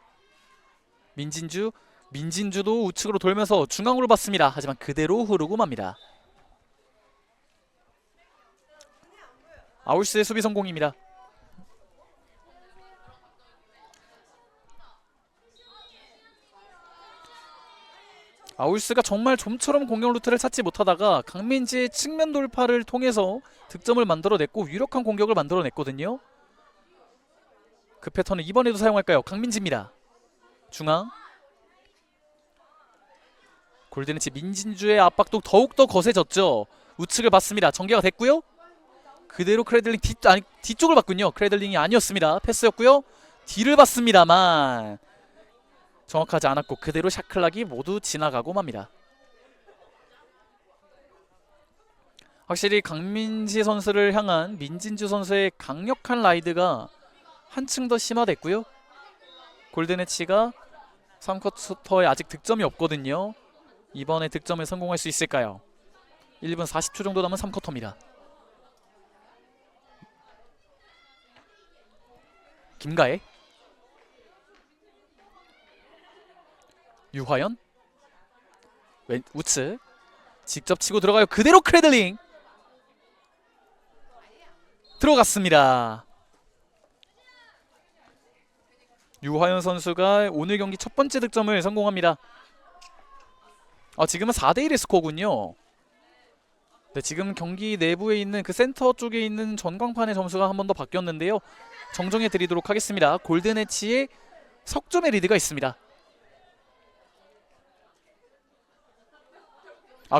A: 민진주도 우측으로 돌면서 중앙으로 받습니다. 하지만 그대로 흐르고 맙니다. 아울스의 수비 성공입니다. 아울스가 정말 좀처럼 공격 루트를 찾지 못하다가 강민지의 측면 돌파를 통해서 득점을 만들어냈고 유력한 공격을 만들어냈거든요. 그 패턴을 이번에도 사용할까요? 강민지입니다. 중앙 골든에치 민진주의 압박도 더욱더 거세졌죠. 우측을 봤습니다. 전개가 됐고요. 그대로 크레들링 뒤쪽을 봤군요. 크레들링이 아니었습니다. 패스였고요. 뒤를 봤습니다만 정확하지 않았고 그대로 샤클락이 모두 지나가고 맙니다. 확실히 강민지 선수를 향한 민진주 선수의 강력한 라이드가 한층 더 심화됐고요. 골든에치가 3쿼터에 아직 득점이 없거든요. 이번에 득점에 성공할 수 있을까요? 1분 40초 정도 남은 3쿼터입니다. 김가혜, 유화연, 왼 우측 직접 치고 들어가요. 그대로 크레들링 들어갔습니다. 유화연 선수가 오늘 경기 첫 번째 득점을 성공합니다. 지금은 4대1의 스코어군요. 네, 지금 경기 내부에 있는 그 센터 쪽에 있는 전광판의 점수가 한 번 더 바뀌었는데요. 정정해 드리도록 하겠습니다. 골든에치의 석점의 리드가 있습니다.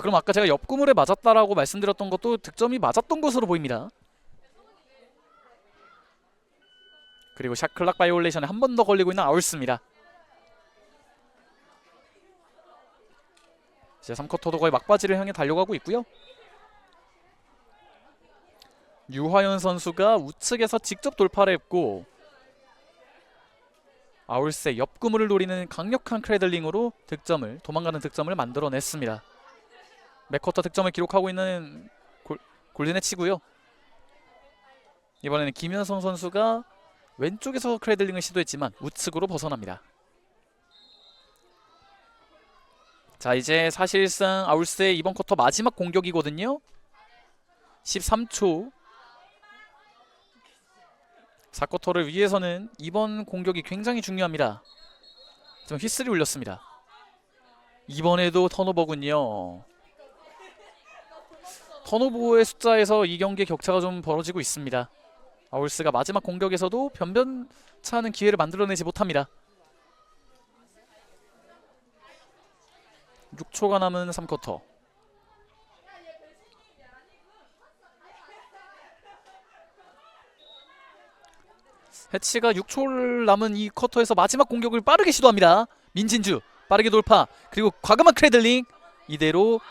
A: 그럼 아까 제가 옆구물에 맞았다라고 말씀드렸던 것도 득점이 맞았던 것으로 보입니다. 그리고 샷클락 바이올레이션에 한 번 더 걸리고 있는 아울스입니다. 이제 3쿼터도 거의 막바지를 향해 달려가고 있고요. 유화연 선수가 우측에서 직접 돌파를 했고 아울스의 옆구물을 노리는 강력한 크레들링으로 도망가는 득점을 만들어냈습니다. 맥쿼터 득점을 기록하고 있는 골든에치고요. 이번에는 김현성 선수가 왼쪽에서 크레들링을 시도했지만 우측으로 벗어납니다. 자, 이제 사실상 아울스의 이번 쿼터 마지막 공격이거든요. 13초 4쿼터를 위해서는 이번 공격이 굉장히 중요합니다. 좀 휘슬이 울렸습니다. 이번에도 턴오버군요. 턴오버의 숫자에서 이 경기의 격차가 좀 벌어지고 있습니다. 아울스가 마지막 공격에서도 변변찮은 기회를 만들어내지 못합니다. 6초가 남은 3쿼터. 해치가 6초 남은 이 쿼터에서 마지막 공격을 빠르게 시도합니다. 민진주 빠르게 돌파 그리고 과감한 크레들링. 이대로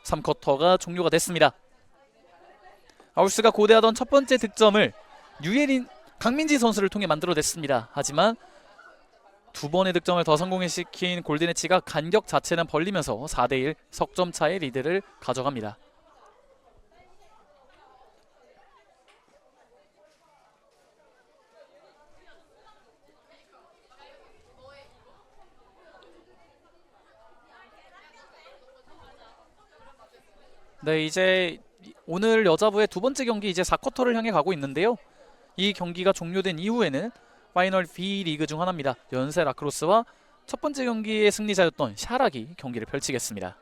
A: 3쿼터가 종료가 됐습니다. 아울스가 고대하던 첫 번째 득점을 유예린 강민지 선수를 통해 만들어냈습니다. 하지만 두 번의 득점을 더 성공시킨 골든에치가 간격 자체는 벌리면서 4대1 석점 차의 리드를 가져갑니다. 네, 이제 오늘 여자부의 두 번째 경기 이제 4쿼터를 향해 가고 있는데요. 이 경기가 종료된 이후에는 파이널 B 리그 중 하나입니다. 연세 라크로스와 첫 번째 경기의 승리자였던 샤락이 경기를 펼치겠습니다.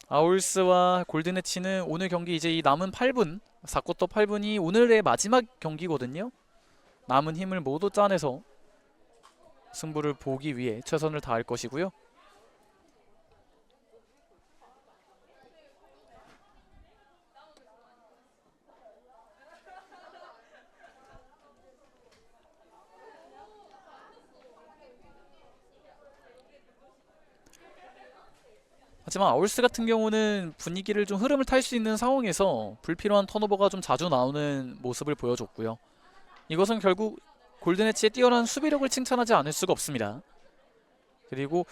A: 아울스와 골든에치는 오늘 경기 이제 이 남은 8분 4쿼터 8분이 오늘의 마지막 경기거든요. 남은 힘을 모두 짜내서 승부를 보기 위해 최선을 다할 것이고요. 하지만 아울스 같은 경우는 분위기를 좀 흐름을 탈 수 있는 상황에서 불필요한 턴오버가 좀 자주 나오는 모습을 보여줬고요. 이것은 결국 골든에치의 뛰어난 수비력을 칭찬하지 않을 수가 없습니다. 그리고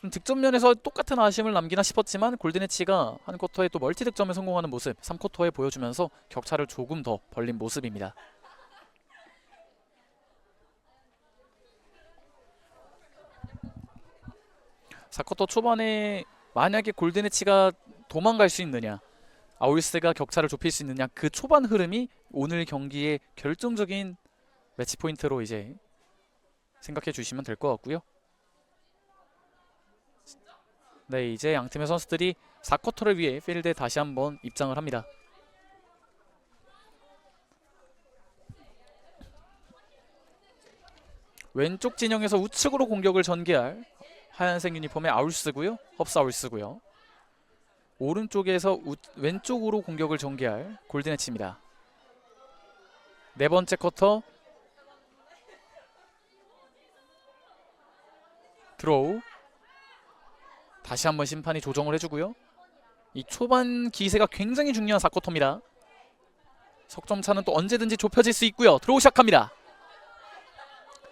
A: 좀 득점 면에서 똑같은 아쉬움을 남기나 싶었지만 골든에치가 한 쿼터에 또 멀티 득점에 성공하는 모습 3쿼터에 보여주면서 격차를 조금 더 벌린 모습입니다. (4쿼터) 초반에 만약에 골든에치가 도망갈 수 있느냐, 아울스가 격차를 좁힐 수 있느냐, 그 초반 흐름이 오늘 경기의 결정적인 매치 포인트로 이제 생각해 주시면 될 것 같고요. 네, 이제 양팀의 선수들이 4쿼터를 위해 필드에 다시 한번 입장을 합니다. 왼쪽 진영에서 우측으로 공격을 전개할 하얀색 유니폼의 아울스고요. 헙스 아울스고요. 오른쪽에서 왼쪽으로 공격을 전개할 골든엣지입니다. 네 번째 쿼터 드로우. 다시 한번 심판이 조정을 해주고요. 이 초반 기세가 굉장히 중요한 4쿼터입니다. 석점 차는 또 언제든지 좁혀질 수 있고요. 드로우 시작합니다.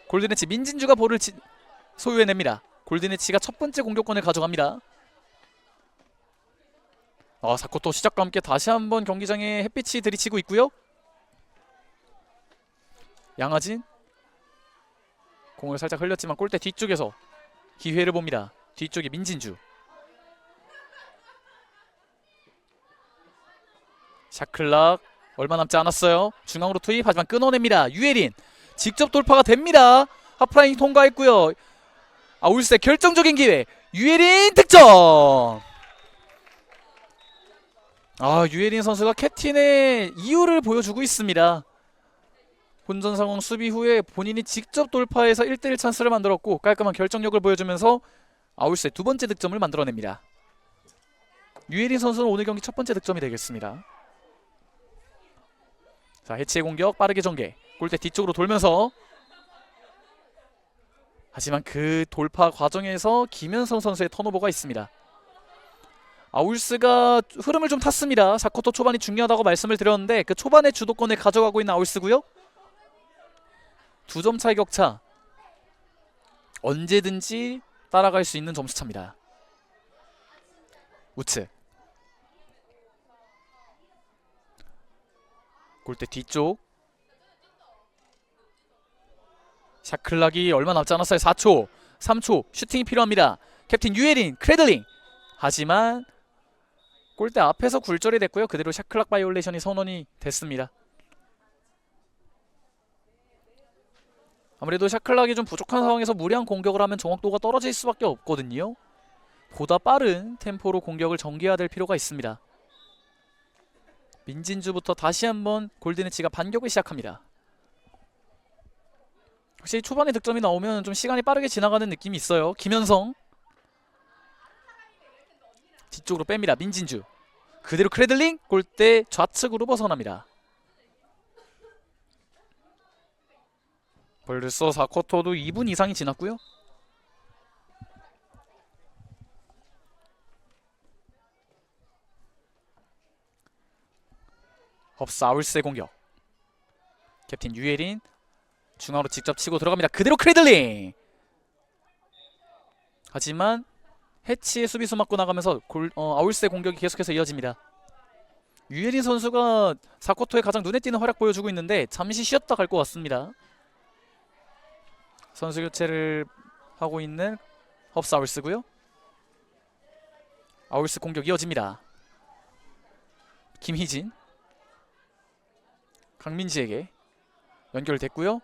A: 골든엣지 민진주가 볼을 소유해냅니다. 골든엣지가 첫 번째 공격권을 가져갑니다. 4쿼터 시작과 함께 다시 한번 경기장에 햇빛이 들이치고 있고요. 양하진 공을 살짝 흘렸지만 골대 뒤쪽에서 기회를 봅니다. 뒤쪽에 민진주. 샤클락 얼마 남지 않았어요. 중앙으로 투입, 하지만 끊어냅니다. 유예린 직접 돌파가 됩니다. 하프라인 통과했고요. 아울스의 결정적인 기회, 유예린 득점. 유예린 선수가 캡틴의 이유를 보여주고 있습니다. 본전 상황 수비 후에 본인이 직접 돌파해서 1대1 찬스를 만들었고 깔끔한 결정력을 보여주면서 아울스의 두 번째 득점을 만들어냅니다. 유예린 선수는 오늘 경기 첫 번째 득점이 되겠습니다. 자, 해치의 공격 빠르게 전개. 골대 뒤쪽으로 돌면서, 하지만 그 돌파 과정에서 김현성 선수의 턴오버가 있습니다. 아울스가 흐름을 좀 탔습니다. 4쿼터 초반이 중요하다고 말씀을 드렸는데 그 초반의 주도권을 가져가고 있는 아울스고요. 2점 차의 격차, 언제든지 따라갈 수 있는 점수차입니다. 우측 골대 뒤쪽 샤클락이 얼마 남지 않았어요. 4초 3초 슈팅이 필요합니다. 캡틴 유예린 크래들링, 하지만 골대 앞에서 굴절이 됐고요. 그대로 샤클락 바이올레이션이 선언이 됐습니다. 아무래도 샤클락이 좀 부족한 상황에서 무리한 공격을 하면 정확도가 떨어질 수밖에 없거든요. 보다 빠른 템포로 공격을 전개해야 될 필요가 있습니다. 민진주부터 다시 한번 골든엣지가 반격을 시작합니다. 확실히 초반에 득점이 나오면 좀 시간이 빠르게 지나가는 느낌이 있어요. 김현성 뒤쪽으로 뺍니다. 민진주 그대로 크래들링, 골대 좌측으로 벗어납니다. 벌써 4쿼터도 2분 이상이 지났고요. 헙스 아울스의 공격. 캡틴 유예린 중앙으로 직접 치고 들어갑니다. 그대로 크래들링, 하지만 해치의 수비수 맞고 나가면서 아울스의 공격이 계속해서 이어집니다. 유예린 선수가 4쿼터에 가장 눈에 띄는 활약 보여주고 있는데 잠시 쉬었다 갈 것 같습니다. 선수 교체를 하고 있는 헙스 아울스고요. 아울스 공격 이어집니다. 김희진 강민지에게 연결됐고요.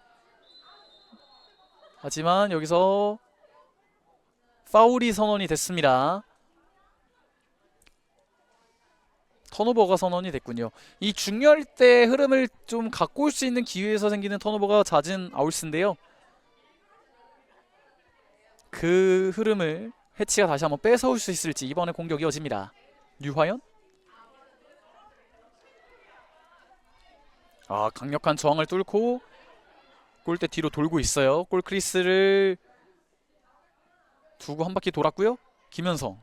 A: 하지만 여기서 파울이 선언이 됐습니다. 턴오버가 선언이 됐군요. 이 중요할 때 흐름을 좀 갖고 올 수 있는 기회에서 생기는 턴오버가 잦은 아울스인데요. 그 흐름을 해치가 다시 한번 뺏어올 수 있을지. 이번에 공격이 이어집니다. 류화연 강력한 저항을 뚫고 골대 뒤로 돌고 있어요. 골 크리스를 두고 한 바퀴 돌았고요. 김현성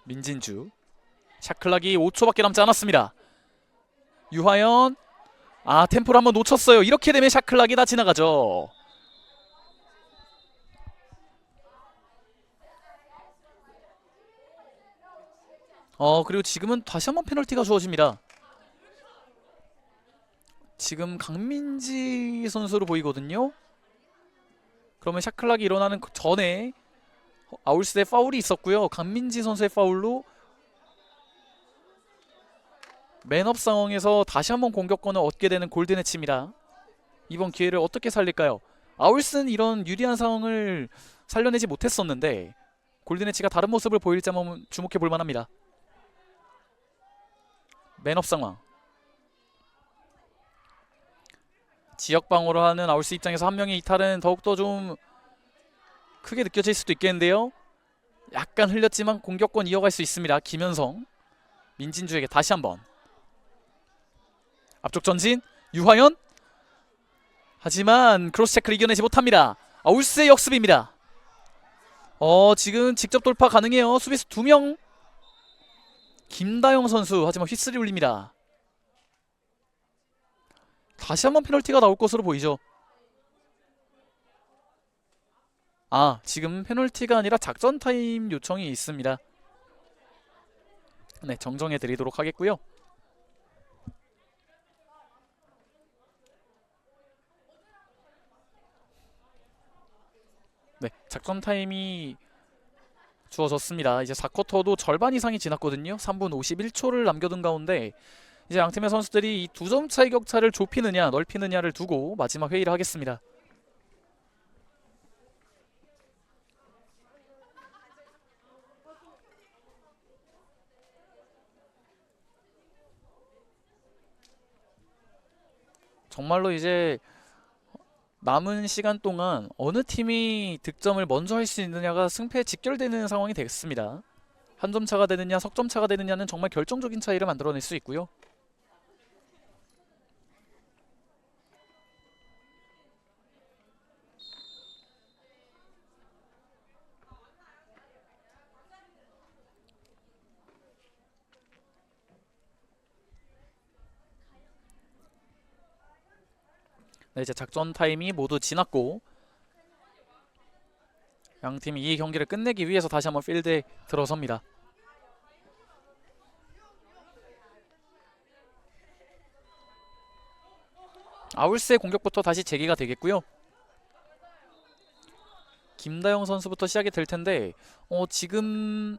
A: 민진주 샤클락이 5초밖에 남지 않았습니다. 유화연 템포를 한번 놓쳤어요. 이렇게 되면 샤클락이 다 지나가죠. 그리고 지금은 다시 한번 페널티가 주어집니다. 지금 강민지 선수로 보이거든요. 그러면 샤클락이 일어나는 전에 아울스의 파울이 있었고요. 강민지 선수의 파울로 맨업 상황에서 다시 한번 공격권을 얻게 되는 골든에치입니다. 이번 기회를 어떻게 살릴까요? 아울스는 이런 유리한 상황을 살려내지 못했었는데 골든에치가 다른 모습을 보일지 한번 주목해 볼 만합니다. 맨업 상황. 지역 방어를 하는 아울스 입장에서 한 명의 이탈은 더욱더 좀 크게 느껴질 수도 있겠는데요. 약간 흘렸지만 공격권 이어갈 수 있습니다. 김현성. 민진주에게 다시 한번 앞쪽 전진 유화연. 하지만 크로스 체크를 이겨내지 못합니다. 아울스의 역습입니다. 지금 직접 돌파 가능해요. 수비수 2명. 김다영 선수 하지만 휘슬이 울립니다. 다시 한번 페널티가 나올 것으로 보이죠. 지금 페널티가 아니라 작전 타임 요청이 있습니다. 네, 정정해 드리도록 하겠고요. 네, 작전 타임이 주어졌습니다. 이제 4쿼터도 절반 이상이 지났거든요. 3분 51초를 남겨둔 가운데 이제 양팀의 선수들이 이 2점 차이 격차를 좁히느냐 넓히느냐를 두고 마지막 회의를 하겠습니다. 정말로 이제 남은 시간 동안 어느 팀이 득점을 먼저 할 수 있느냐가 승패에 직결되는 상황이 됐습니다. 한 점 차가 되느냐 석점 차가 되느냐는 정말 결정적인 차이를 만들어낼 수 있고요. 네, 이제 작전 타임이 모두 지났고 양팀이 이 경기를 끝내기 위해서 다시 한번 필드에 들어섭니다. 아울스의 공격부터 다시 재개가 되겠고요. 김다영 선수부터 시작이 될 텐데 지금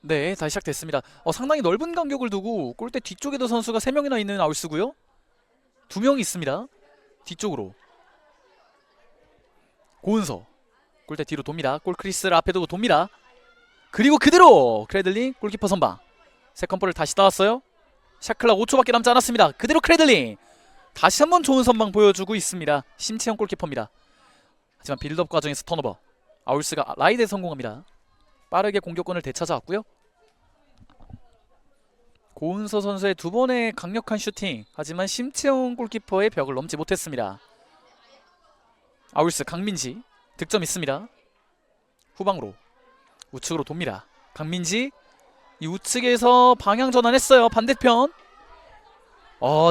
A: 네, 다시 시작됐습니다. 상당히 넓은 간격을 두고 골대 뒤쪽에도 선수가 3명이나 있는 아울스고요. 2명이 있습니다. 뒤쪽으로 고은서 골대 뒤로 돕니다. 골크리스를 앞에 두고 돕니다. 그리고 그대로 크레들링 골키퍼 선방. 세컨볼을 다시 따왔어요. 샤클락 5초밖에 남지 않았습니다. 그대로 크레들링 다시 한번 좋은 선방 보여주고 있습니다. 심채영 골키퍼입니다. 하지만 빌드업 과정에서 턴오버. 아울스가 라이드에 성공합니다. 빠르게 공격권을 되찾아왔고요. 고은서 선수의 2번의 강력한 슈팅. 하지만 심채영 골키퍼의 벽을 넘지 못했습니다. 아울스 강민지 득점 있습니다. 후방으로 우측으로 돕니다. 강민지 이 우측에서 방향 전환했어요. 반대편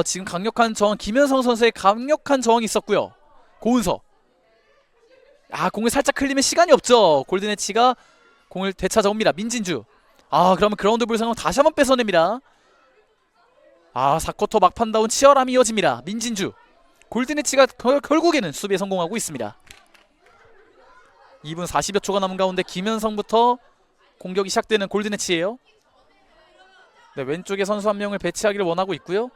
A: 지금 강력한 저항 김현성 선수의 강력한 저항이 있었고요. 고은서 공을 살짝 흘리면 시간이 없죠. 골든에치가 공을 되찾아옵니다. 민진주 그러면 그라운드 볼 상황 다시 한번 뺏어냅니다. 4쿼터 막판다운 치열함이 이어집니다. 민진주 골든에치가 결국에는 수비에 성공하고 있습니다. 2분 40여 초가 남은 가운데 김현성부터 공격이 시작되는 골든에치예요. 네, 왼쪽에 선수 한 명을 배치하기를 원하고 있고요.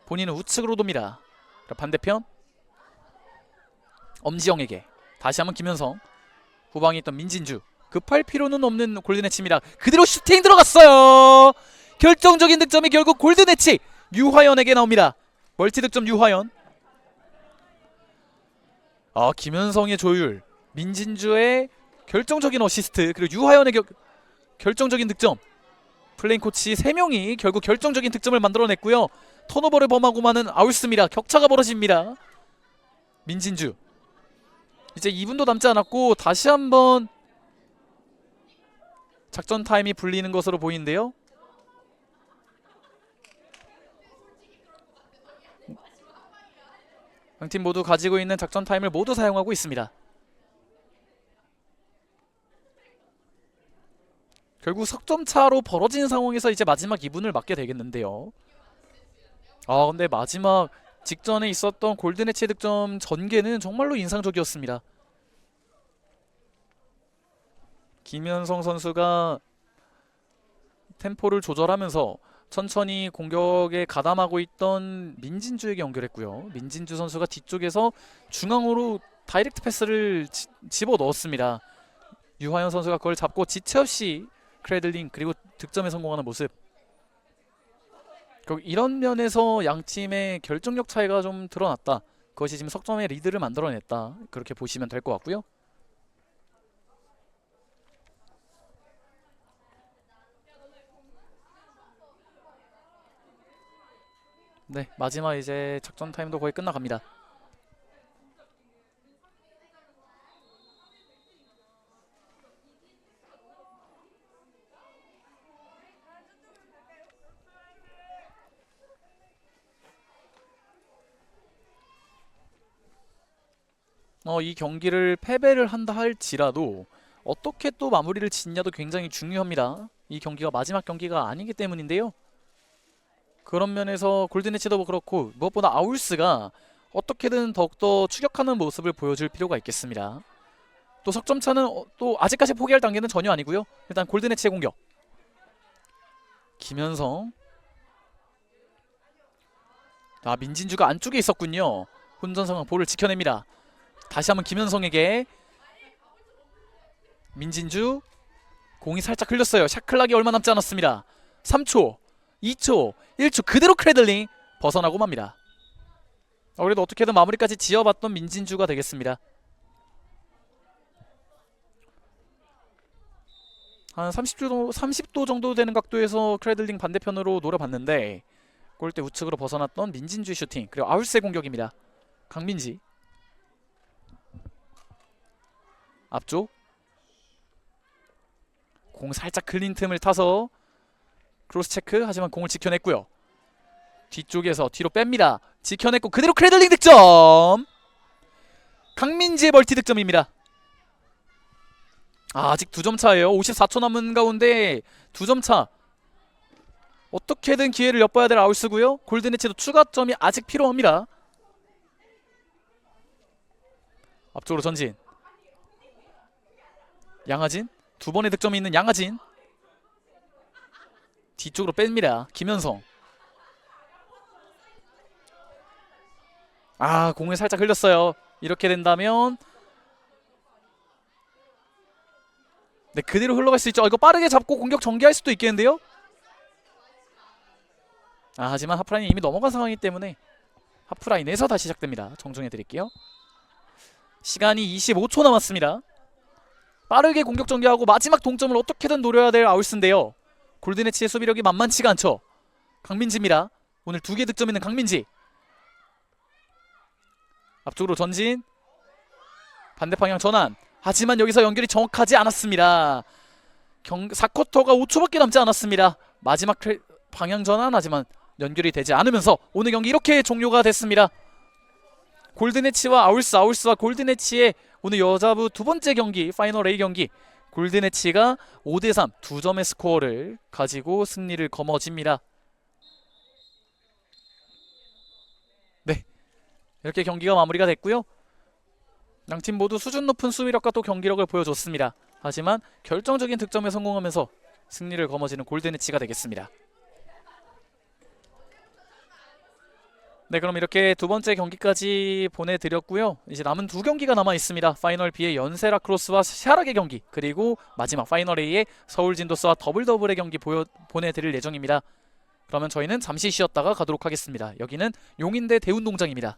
A: 본인은 우측으로 돕니다. 반대편 엄지영에게 다시 한번 김현성. 후방에 있던 민진주 급할 필요는 없는 골든에치입니다. 그대로 슈팅 들어갔어요. 결정적인 득점이 결국 골든에치 유화연에게 나옵니다. 멀티득점 유화연. 김현성의 조율, 민진주의 결정적인 어시스트, 그리고 유화연의 결정적인 득점. 플레인 코치 3명이 결국 결정적인 득점을 만들어냈고요. 턴오버를 범하고 마는 아울스입니다. 격차가 벌어집니다. 민진주 이제 2분도 남지 않았고 다시 한번 작전 타임이 불리는 것으로 보이는데요. 양팀 모두 가지고 있는 작전 타임을 모두 사용하고 있습니다. 결국 석점 차로 벌어진 상황에서 이제 마지막 2분을 맞게 되겠는데요. 근데 마지막 직전에 있었던 골든에치 득점 전개는 정말로 인상적이었습니다. 김현성 선수가 템포를 조절하면서 천천히 공격에 가담하고 있던 민진주에게 연결했고요. 민진주 선수가 뒤쪽에서 중앙으로 다이렉트 패스를 집어 넣었습니다. 유하연 선수가 그걸 잡고 지체 없이 크래들링 그리고 득점에 성공하는 모습. 이런 면에서 양 팀의 결정력 차이가 좀 드러났다. 그것이 지금 석점의 리드를 만들어냈다. 그렇게 보시면 될 것 같고요. 네, 마지막 이제 작전 타임도 거의 끝나갑니다. 이 경기를 패배를 한다 할지라도 어떻게 또 마무리를 짓냐도 굉장히 중요합니다. 이 경기가 마지막 경기가 아니기 때문인데요. 그런 면에서 골든에치도 그렇고 무엇보다 아울스가 어떻게든 더욱더 추격하는 모습을 보여줄 필요가 있겠습니다. 또 석점차는 또 아직까지 포기할 단계는 전혀 아니고요. 일단 골든에치의 공격. 김현성. 민진주가 안쪽에 있었군요. 혼전상황 볼을 지켜냅니다. 다시 한번 김현성에게. 민진주 공이 살짝 흘렸어요. 샤클락이 얼마 남지 않았습니다. 3초 2초 1초 그대로 크래들링 벗어나고 맙니다. 그래도 어떻게든 마무리까지 지어봤던 민진주가 되겠습니다. 한 30도 정도 되는 각도에서 크래들링 반대편으로 노려봤는데 골대 우측으로 벗어났던 민진주의 슈팅. 그리고 아울스의 공격입니다. 강민지 앞쪽 공 살짝 흘린 틈을 타서 크로스 체크. 하지만 공을 지켜냈고요. 뒤쪽에서 뒤로 뺍니다. 지켜냈고 그대로 크래들링 득점. 강민지의 멀티 득점입니다. 아직 2점 차예요. 54초 남은 가운데 2점 차. 어떻게든 기회를 엿봐야 될 아울스고요. 골든에치도 추가점이 아직 필요합니다. 앞쪽으로 전진. 양하진. 2번의 득점이 있는 양하진. 뒤쪽으로 뺍니다. 김현성. 공을 살짝 흘렸어요. 이렇게 된다면 네, 그대로 흘러갈 수 있죠. 이거 빠르게 잡고 공격 전개할 수도 있겠는데요. 하지만 하프라인이 이미 넘어간 상황이기 때문에 하프라인에서 다시 시작됩니다. 정정해 드릴게요. 시간이 25초 남았습니다. 빠르게 공격 전개하고 마지막 동점을 어떻게든 노려야 될 아울스인데요. 골든에치의 수비력이 만만치가 않죠. 강민지입니다. 오늘 2개 득점 있는 강민지. 앞쪽으로 전진. 반대 방향 전환. 하지만 여기서 연결이 정확하지 않았습니다. 4쿼터가 5초밖에 남지 않았습니다. 마지막 방향 전환. 하지만 연결이 되지 않으면서 오늘 경기 이렇게 종료가 됐습니다. 골든에치와 아울스와 골든에치의 오늘 여자부 2번째 경기, 파이널 A 경기. 골든에치가 5대3 2점의 스코어를 가지고 승리를 거머쥡니다. 네, 이렇게 경기가 마무리가 됐고요. 양팀 모두 수준 높은 수비력과 또 경기력을 보여줬습니다. 하지만 결정적인 득점에 성공하면서 승리를 거머쥐는 골든에치가 되겠습니다. 네, 그럼 이렇게 2번째 경기까지 보내드렸고요. 이제 남은 2경기가 남아있습니다. 파이널 B의 연세라 크로스와 샤락의 경기, 그리고 마지막 파이널 A의 서울 진도스와 더블의 경기 보내드릴 예정입니다. 그러면 저희는 잠시 쉬었다가 가도록 하겠습니다. 여기는 용인대 대운동장입니다.